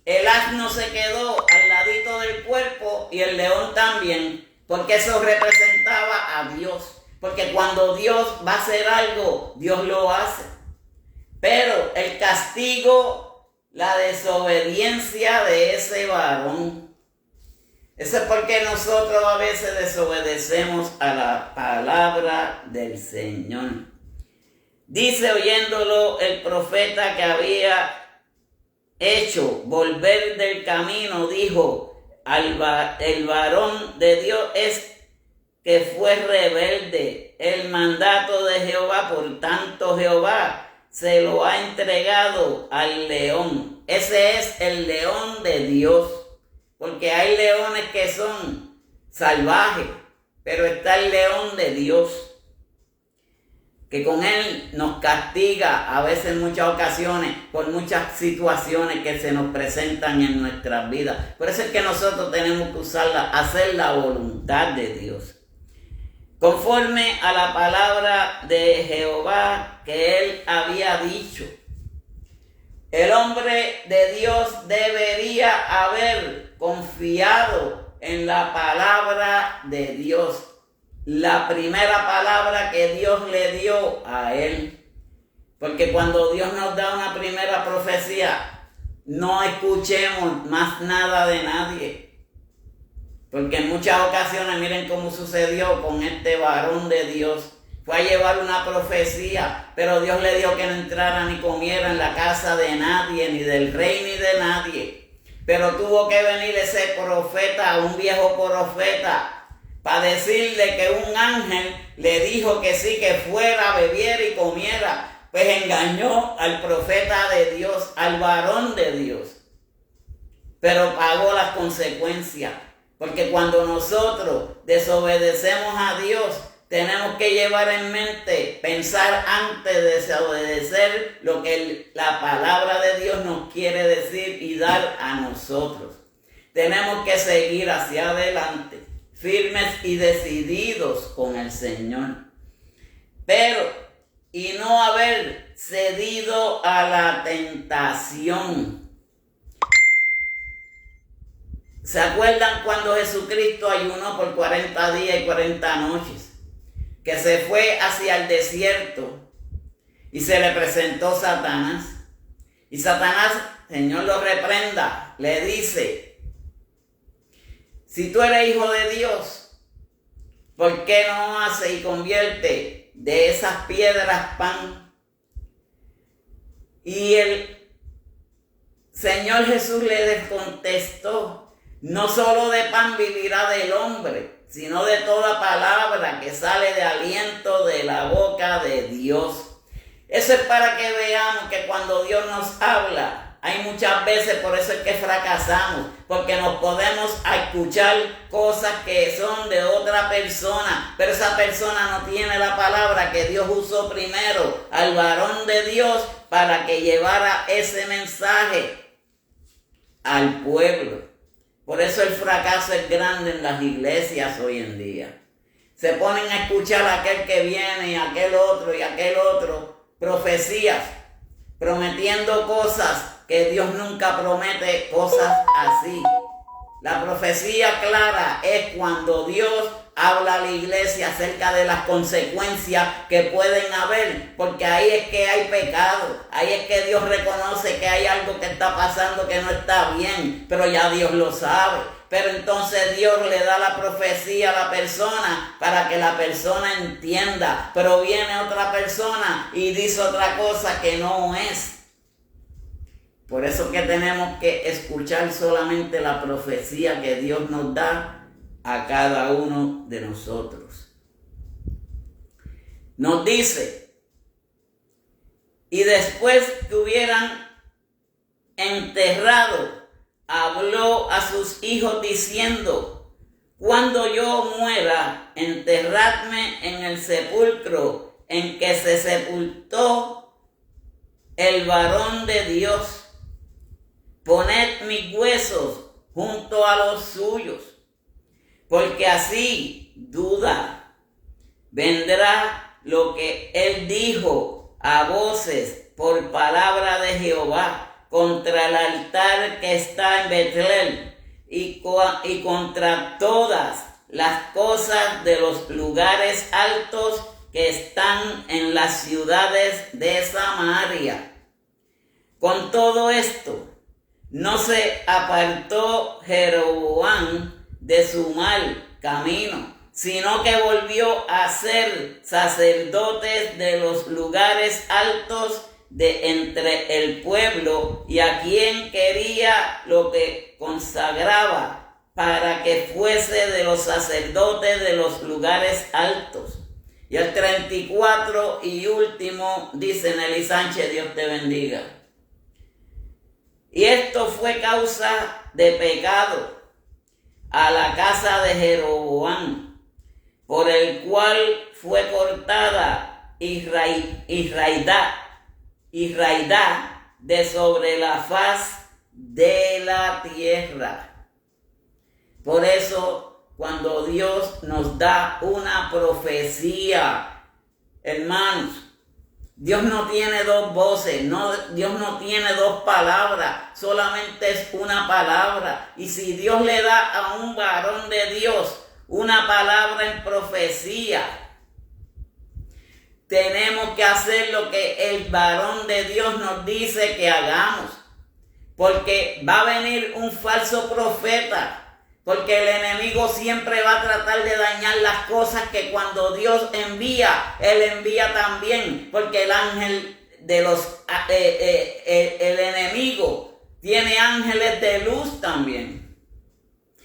el asno se quedó al ladito del cuerpo y el león también, porque eso representaba a Dios. Porque cuando Dios va a hacer algo, Dios lo hace. Pero el castigo, la desobediencia de ese varón. Eso es porque nosotros a veces desobedecemos a la palabra del Señor. Dice, oyéndolo el profeta que había hecho volver del camino, dijo: el varón de Dios es, que fue rebelde el mandato de Jehová, por tanto Jehová se lo ha entregado al león. Ese es el león de Dios, porque hay leones que son salvajes, pero está el león de Dios, que con él nos castiga a veces en muchas ocasiones por muchas situaciones que se nos presentan en nuestras vidas. Por eso es que nosotros tenemos que usarla, hacer la voluntad de Dios, conforme a la palabra de Jehová que él había dicho. El hombre de Dios debería haber confiado en la palabra de Dios, la primera palabra que Dios le dio a él. Porque cuando Dios nos da una primera profecía, no escuchemos más nada de nadie. Porque en muchas ocasiones, miren cómo sucedió con este varón de Dios. Fue a llevar una profecía, pero Dios le dijo que no entrara ni comiera en la casa de nadie, ni del rey ni de nadie. Pero tuvo que venir ese profeta, un viejo profeta, para decirle que un ángel le dijo que sí, que fuera, bebiera y comiera. Pues engañó al profeta de Dios, al varón de Dios. Pero pagó las consecuencias. Porque cuando nosotros desobedecemos a Dios, tenemos que llevar en mente, pensar antes de desobedecer lo que la palabra de Dios nos quiere decir y dar a nosotros. Tenemos que seguir hacia adelante, firmes y decididos con el Señor. Y no haber cedido a la tentación. ¿Se acuerdan cuando Jesucristo ayunó por 40 días y 40 noches? Que se fue hacia el desierto y se le presentó Satanás. Y Satanás, Señor lo reprenda, le dice: si tú eres hijo de Dios, ¿por qué no hace y convierte de esas piedras pan? Y el Señor Jesús le contestó: no solo de pan vivirá el hombre, sino de toda palabra que sale de aliento de la boca de Dios. Eso es para que veamos que cuando Dios nos habla, hay muchas veces, por eso es que fracasamos, porque nos podemos escuchar cosas que son de otra persona, pero esa persona no tiene la palabra que Dios usó primero al varón de Dios para que llevara ese mensaje al pueblo. Por eso el fracaso es grande en las iglesias hoy en día. Se ponen a escuchar a aquel que viene y aquel otro, profecías, prometiendo cosas que Dios nunca promete, cosas así. La profecía clara es cuando Dios habla a la iglesia acerca de las consecuencias que pueden haber, porque ahí es que hay pecado, ahí es que Dios reconoce que hay algo que está pasando que no está bien, pero ya Dios lo sabe. Pero entonces Dios le da la profecía a la persona para que la persona entienda, pero viene otra persona y dice otra cosa que no es. Por eso que tenemos que escuchar solamente la profecía que Dios nos da a cada uno de nosotros. Nos dice: y después que hubieran enterrado, habló a sus hijos diciendo: cuando yo muera, enterradme en el sepulcro en que se sepultó el varón de Dios. Poned mis huesos junto a los suyos, porque así duda vendrá lo que él dijo a voces por palabra de Jehová contra el altar que está en Betel y contra todas las cosas de los lugares altos que están en las ciudades de Samaria. Con todo esto, no se apartó Jeroboam de su mal camino, sino que volvió a ser sacerdotes de los lugares altos de entre el pueblo, y a quien quería lo que consagraba para que fuese de los sacerdotes de los lugares altos. Y el 34 y último dice Nelly Sánchez: Dios te bendiga. Y esto fue causa de pecado a la casa de Jeroboam, por el cual fue cortada y raída de sobre la faz de la tierra. Por eso, cuando Dios nos da una profecía, hermanos, Dios no tiene dos voces, Dios no tiene dos palabras, solamente es una palabra. Y si Dios le da a un varón de Dios una palabra en profecía, tenemos que hacer lo que el varón de Dios nos dice que hagamos. Porque va a venir un falso profeta. Porque el enemigo siempre va a tratar de dañar las cosas que cuando Dios envía, Él envía también. Porque el ángel de el enemigo tiene ángeles de luz también.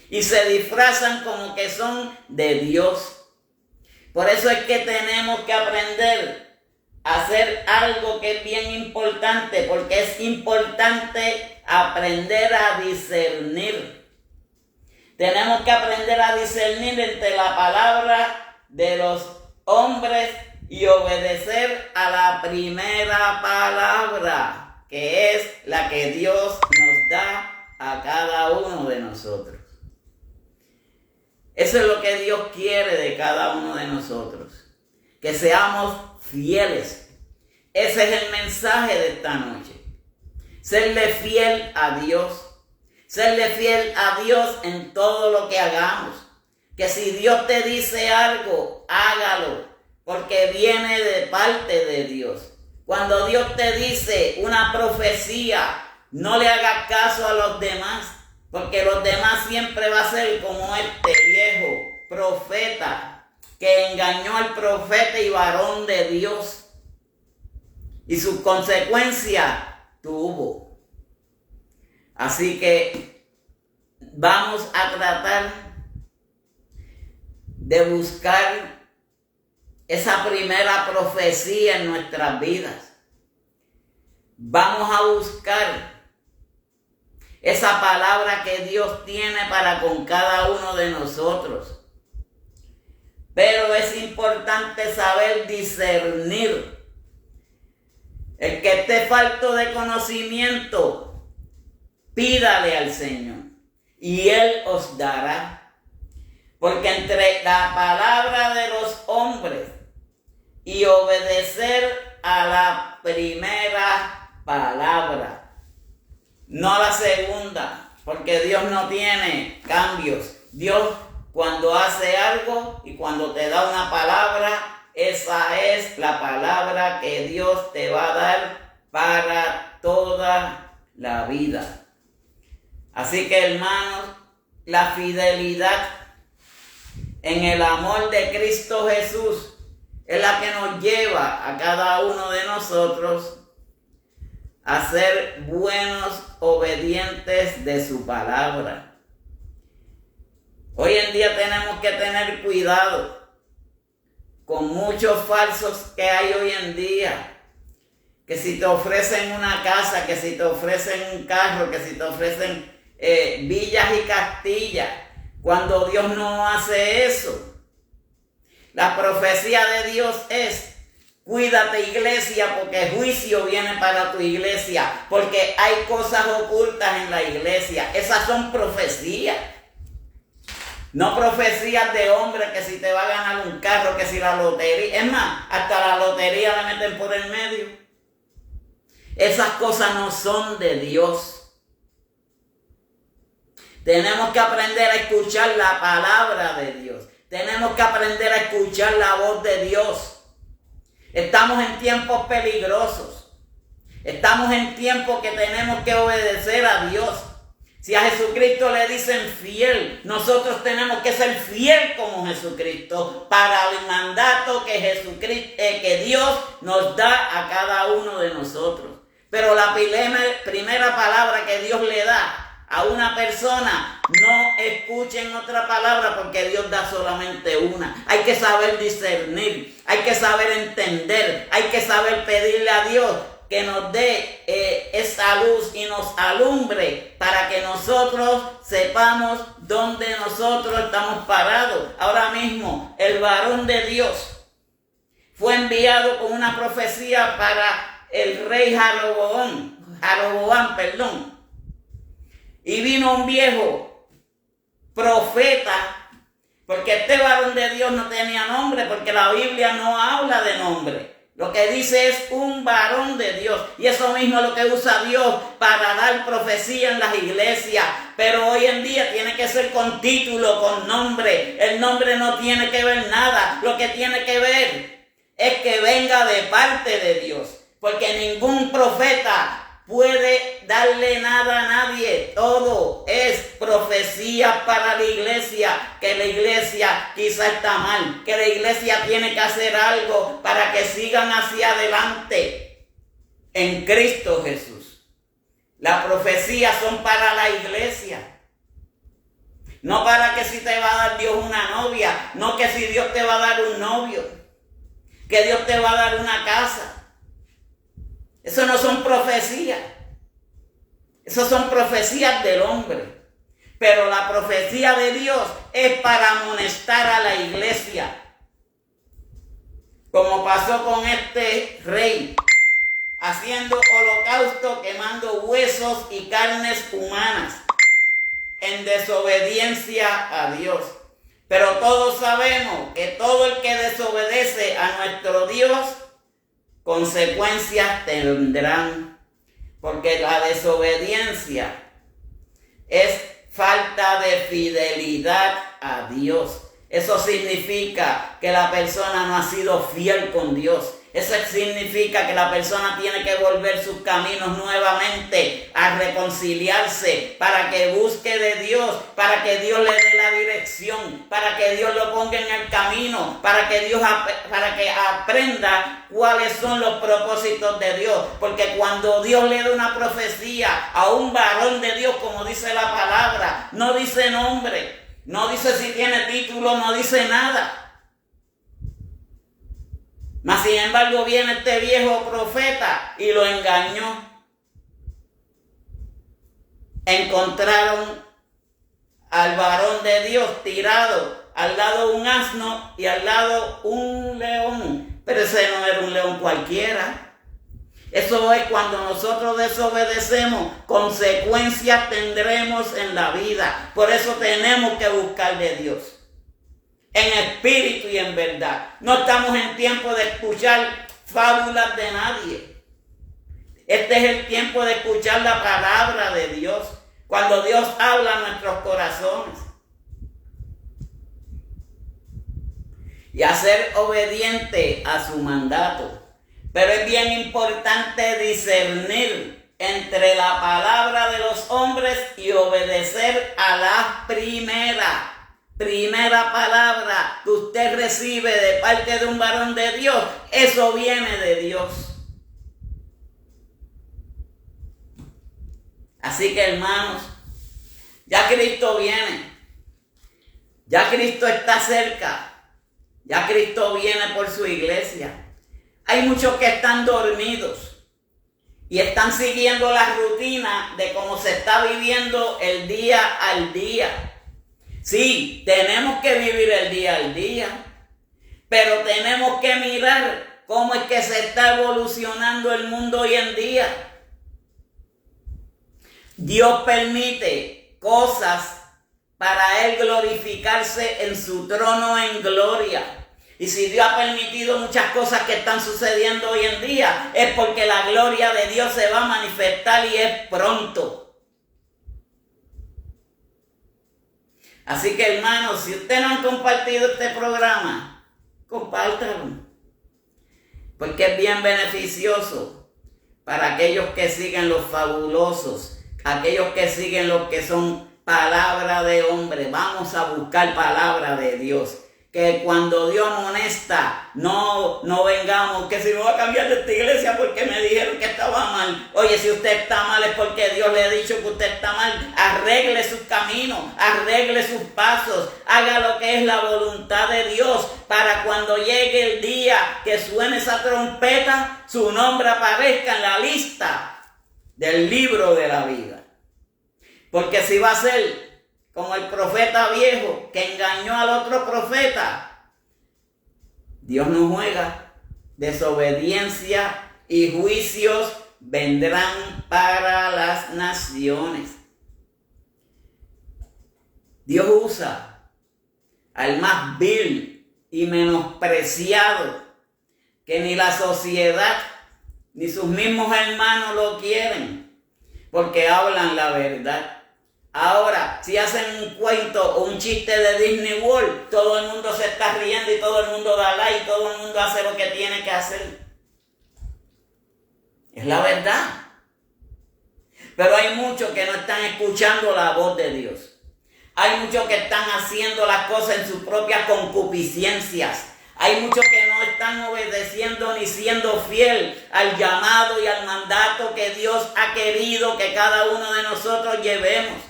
Y se disfrazan como que son de Dios. Por eso es que tenemos que aprender a hacer algo que es bien importante. Porque es importante aprender a discernir. Tenemos que aprender a discernir entre la palabra de los hombres y obedecer a la primera palabra, que es la que Dios nos da a cada uno de nosotros. Eso es lo que Dios quiere de cada uno de nosotros, que seamos fieles. Ese es el mensaje de esta noche. Serle fiel a Dios. Serle fiel a Dios en todo lo que hagamos. Que si Dios te dice algo, hágalo, porque viene de parte de Dios. Cuando Dios te dice una profecía, no le hagas caso a los demás, porque los demás siempre va a ser como este viejo profeta que engañó al profeta y varón de Dios. Y sus consecuencias tuvo. Así que vamos a tratar de buscar esa primera profecía en nuestras vidas. Vamos a buscar esa palabra que Dios tiene para con cada uno de nosotros. Pero es importante saber discernir. El que esté falto de conocimiento, pídale al Señor y Él os dará. Porque entre la palabra de los hombres y obedecer a la primera palabra, no a la segunda, porque Dios no tiene cambios. Dios, cuando hace algo y cuando te da una palabra, esa es la palabra que Dios te va a dar para toda la vida. Así que, hermanos, la fidelidad en el amor de Cristo Jesús es la que nos lleva a cada uno de nosotros a ser buenos obedientes de su palabra. Hoy en día tenemos que tener cuidado con muchos falsos que hay hoy en día. Que si te ofrecen una casa, que si te ofrecen un carro, que si te ofrecen villas y castillas, cuando Dios no hace eso. La profecía de Dios es: cuídate, iglesia, porque juicio viene para tu iglesia, porque hay cosas ocultas en la iglesia. Esas son profecías. No profecías de hombre que si te va a ganar un carro, que si la lotería. Es más, hasta la lotería la meten por el medio. Esas cosas no son de Dios. Tenemos que aprender a escuchar la palabra de Dios. Tenemos que aprender a escuchar la voz de Dios. Estamos en tiempos peligrosos. Estamos en tiempos que tenemos que obedecer a Dios. Si a Jesucristo le dicen fiel, nosotros tenemos que ser fiel como Jesucristo para el mandato que Dios nos da a cada uno de nosotros. Pero la primera palabra que Dios le da a una persona, no escuchen otra palabra, porque Dios da solamente una. Hay que saber discernir, hay que saber entender, hay que saber pedirle a Dios que nos dé esa luz y nos alumbre para que nosotros sepamos dónde nosotros estamos parados. Ahora mismo el varón de Dios fue enviado con una profecía para el rey Jeroboam, y vino un viejo profeta, porque este varón de Dios no tenía nombre, porque la Biblia no habla de nombre. Lo que dice es un varón de Dios. Y eso mismo es lo que usa Dios para dar profecía en las iglesias. Pero hoy en día tiene que ser con título, con nombre. El nombre no tiene que ver nada. Lo que tiene que ver es que venga de parte de Dios. Porque ningún profeta puede darle nada a nadie. Todo es profecía para la iglesia, que la iglesia quizá está mal, que la iglesia tiene que hacer algo para que sigan hacia adelante en Cristo Jesús. Las profecías son para la iglesia, no para que si te va a dar Dios una novia, no que si Dios te va a dar un novio, que Dios te va a dar una casa. Eso no son profecías. Esas son profecías del hombre. Pero la profecía de Dios es para amonestar a la iglesia. Como pasó con este rey, haciendo holocausto, quemando huesos y carnes humanas, en desobediencia a Dios. Pero todos sabemos que todo el que desobedece a nuestro Dios, consecuencias tendrán, porque la desobediencia es falta de fidelidad a Dios. Eso significa que la persona no ha sido fiel con Dios. Eso significa que la persona tiene que volver sus caminos nuevamente, a reconciliarse, para que busque de Dios, para que Dios le dé la dirección, para que Dios lo ponga en el camino, para que aprenda cuáles son los propósitos de Dios. Porque cuando Dios le da una profecía a un varón de Dios, como dice la palabra, no dice nombre, no dice si tiene título, no dice nada. Mas sin embargo viene este viejo profeta y lo engañó. Encontraron al varón de Dios tirado, al lado un asno y al lado un león. Pero ese no era un león cualquiera. Eso es cuando nosotros desobedecemos, consecuencias tendremos en la vida. Por eso tenemos que buscar de Dios, en espíritu y en verdad. No estamos en tiempo de escuchar fábulas de nadie. Este es el tiempo de escuchar la palabra de Dios, cuando Dios habla a nuestros corazones. Y a ser obediente a su mandato. Pero es bien importante discernir entre la palabra de los hombres y obedecer a la primera palabra que usted recibe de parte de un varón de Dios. Eso viene de Dios. Así que, hermanos, ya Cristo viene. Ya Cristo está cerca. Ya Cristo viene por su iglesia. Hay muchos que están dormidos y están siguiendo la rutina de cómo se está viviendo el día al día. Sí, tenemos que vivir el día al día, pero tenemos que mirar cómo es que se está evolucionando el mundo hoy en día. Dios permite cosas para Él glorificarse en su trono en gloria. Y si Dios ha permitido muchas cosas que están sucediendo hoy en día, es porque la gloria de Dios se va a manifestar y es pronto. Así que, hermanos, si ustedes no han compartido este programa, compártanlo. Porque es bien beneficioso para aquellos que siguen los fabulosos, aquellos que siguen lo que son palabra de hombre. Vamos a buscar palabra de Dios. Que cuando Dios amonesta, no vengamos, que si me voy a cambiar de esta iglesia porque me dijeron que estaba mal. mal. Oye, si usted está mal es porque Dios le ha dicho que usted está mal. Arregle sus caminos, arregle sus pasos, haga lo que es la voluntad de Dios, para cuando llegue el día que suene esa trompeta, su nombre aparezca en la lista del libro de la vida. Porque si va a ser como el profeta viejo que engañó al otro profeta, Dios no juega. Desobediencia y juicios vendrán para las naciones. Dios usa al más vil y menospreciado, que ni la sociedad ni sus mismos hermanos lo quieren, porque hablan la verdad. Ahora, si hacen un cuento o un chiste de Disney World, todo el mundo se está riendo y todo el mundo da like y todo el mundo hace lo que tiene que hacer. Es la verdad. Pero hay muchos que no están escuchando la voz de Dios. Hay muchos que están haciendo las cosas en sus propias concupiscencias. Hay muchos que no están obedeciendo ni siendo fiel al llamado y al mandato que Dios ha querido que cada uno de nosotros llevemos.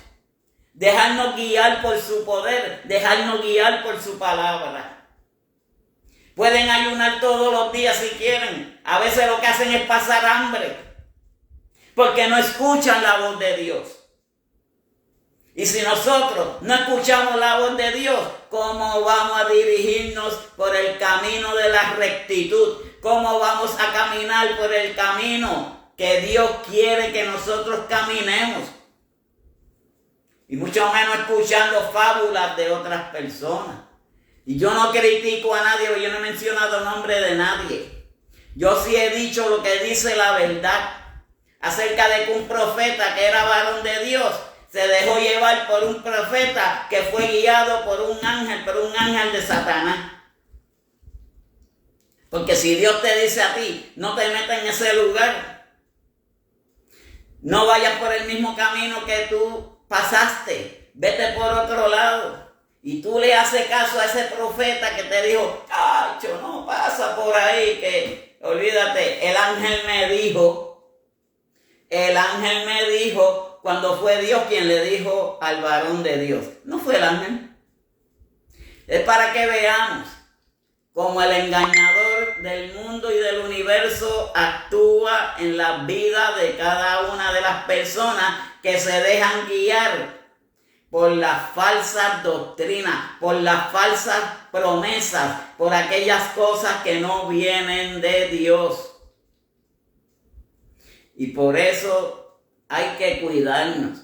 Dejarnos guiar por su poder, dejarnos guiar por su palabra. Pueden ayunar todos los días si quieren. A veces lo que hacen es pasar hambre, porque no escuchan la voz de Dios. Y si nosotros no escuchamos la voz de Dios, ¿cómo vamos a dirigirnos por el camino de la rectitud? ¿Cómo vamos a caminar por el camino que Dios quiere que nosotros caminemos? Y mucho menos escuchando fábulas de otras personas. Y yo no critico a nadie, yo no he mencionado el nombre de nadie. Yo sí he dicho lo que dice la verdad acerca de que un profeta que era varón de Dios se dejó llevar por un profeta que fue guiado por un ángel de Satanás. Porque si Dios te dice a ti, no te metas en ese lugar, no vayas por el mismo camino que tú pasaste, vete por otro lado. Y tú le haces caso a ese profeta que te dijo, ¡cacho, no pasa por ahí! Que olvídate, el ángel me dijo, cuando fue Dios quien le dijo al varón de Dios. No fue el ángel. Es para que veamos cómo el engañador del mundo y del universo actúa en la vida de cada una de las personas que se dejan guiar por las falsas doctrinas, por las falsas promesas, por aquellas cosas que no vienen de Dios. Y por eso hay que cuidarnos.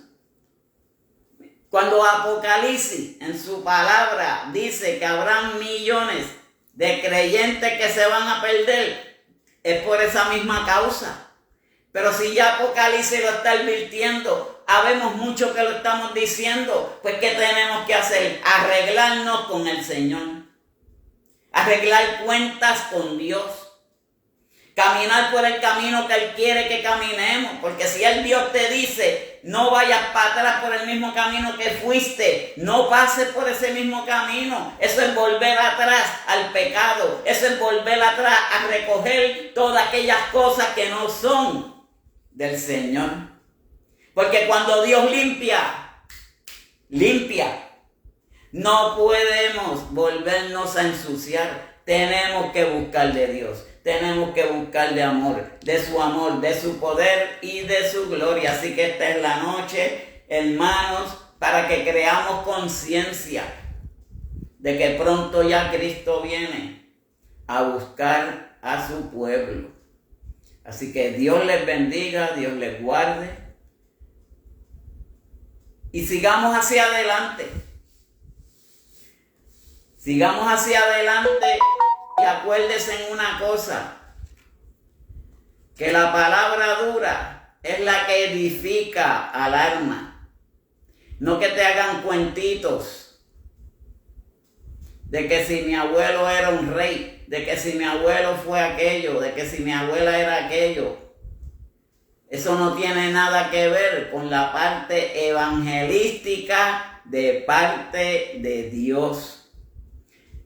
Cuando Apocalipsis en su palabra dice que habrán millones de creyentes que se van a perder, es por esa misma causa. Pero si ya Apocalipsis lo está advirtiendo, habemos mucho que lo estamos diciendo, pues ¿qué tenemos que hacer? Arreglarnos con el Señor, arreglar cuentas con Dios, caminar por el camino que Él quiere que caminemos, porque si el Dios te dice, no vayas para atrás por el mismo camino que fuiste, no pases por ese mismo camino, eso es volver atrás al pecado, eso es volver atrás a recoger todas aquellas cosas que no son del Señor. Porque cuando Dios limpia, no podemos volvernos a ensuciar. Tenemos que buscar de Dios, tenemos que buscar de amor, de su poder y de su gloria. Así que esta es la noche, hermanos, para que creamos conciencia de que pronto ya Cristo viene a buscar a su pueblo. Así que Dios les bendiga, Dios les guarde. Y sigamos hacia adelante. Sigamos hacia adelante y acuérdense en una cosa, que la palabra dura es la que edifica al alma. No que te hagan cuentitos de que si mi abuelo era un rey, de que si mi abuelo fue aquello, de que si mi abuela era aquello. Eso no tiene nada que ver con la parte evangelística de parte de Dios.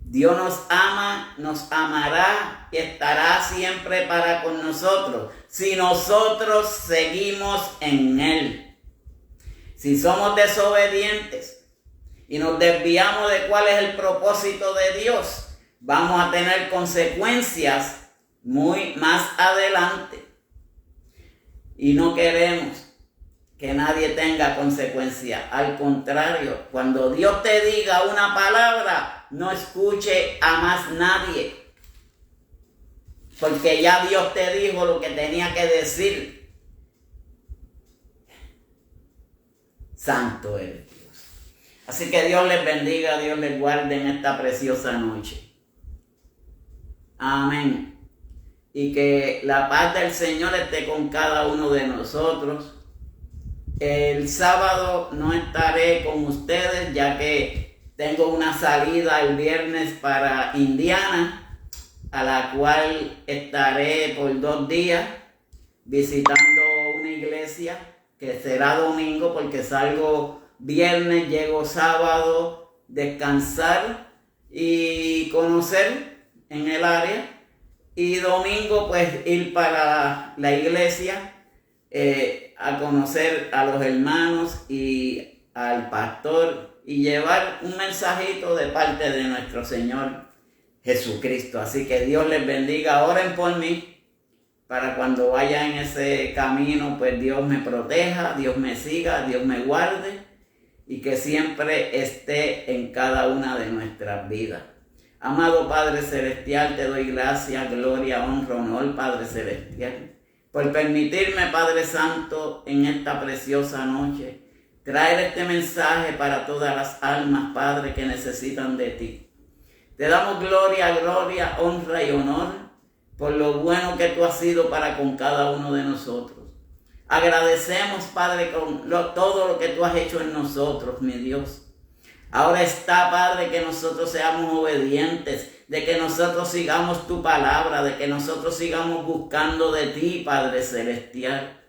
Dios nos ama, nos amará estará siempre para con nosotros si nosotros seguimos en Él. Si somos desobedientes y nos desviamos de cuál es el propósito de Dios, vamos a tener consecuencias muy más adelante. Y no queremos que nadie tenga consecuencias. Al contrario, cuando Dios te diga una palabra, no escuche a más nadie. Porque ya Dios te dijo lo que tenía que decir. Santo eres Dios. Así que Dios les bendiga, Dios les guarde en esta preciosa noche. Amén. Y que la paz del Señor esté con cada uno de nosotros. El sábado no estaré con ustedes ya que tengo una salida el viernes para Indiana, a la cual estaré por 2 días visitando una iglesia que será domingo, porque salgo viernes, llego sábado, descansar y conocer en el área, y domingo pues ir para la iglesia a conocer a los hermanos y al pastor y llevar un mensajito de parte de nuestro Señor Jesucristo. Así que Dios les bendiga. Oren por mí para cuando vaya en ese camino, pues Dios me proteja, Dios me siga, Dios me guarde y que siempre esté en cada una de nuestras vidas. Amado Padre Celestial, te doy gracias, gloria, honra, honor, Padre Celestial, por permitirme, Padre Santo, en esta preciosa noche, traer este mensaje para todas las almas, Padre, que necesitan de ti. Te damos gloria, honra y honor por lo bueno que tú has sido para con cada uno de nosotros. Agradecemos, Padre, con todo lo que tú has hecho en nosotros, mi Dios. Ahora está, Padre, que nosotros seamos obedientes, de que nosotros sigamos tu palabra, de que nosotros sigamos buscando de ti, Padre Celestial.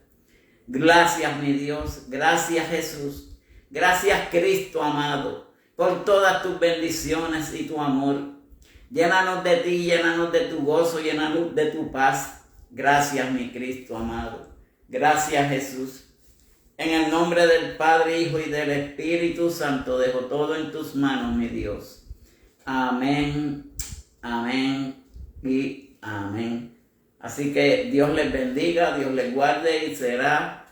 Gracias, mi Dios. Gracias, Jesús. Gracias, Cristo amado, por todas tus bendiciones y tu amor. Llénanos de ti, llénanos de tu gozo, llénanos de tu paz. Gracias, mi Cristo amado. Gracias, Jesús. En el nombre del Padre, Hijo y del Espíritu Santo, dejo todo en tus manos, mi Dios. Amén, amén y amén. Así que Dios les bendiga, Dios les guarde y será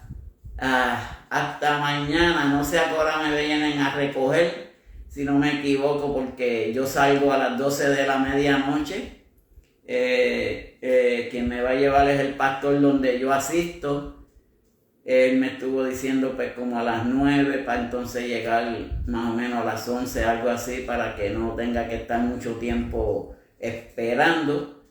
hasta mañana. No sé a qué hora me vienen a recoger, si no me equivoco, porque yo salgo a las 12 de la medianoche. Quien me va a llevar es el pastor donde yo asisto. Él me estuvo diciendo pues como a las 9 para entonces llegar más o menos a las 11, algo así, para que no tenga que estar mucho tiempo esperando,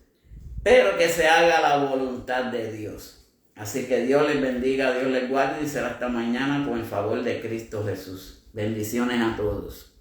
pero que se haga la voluntad de Dios. Así que Dios les bendiga, Dios les guarde y será hasta mañana con el favor de Cristo Jesús. Bendiciones a todos.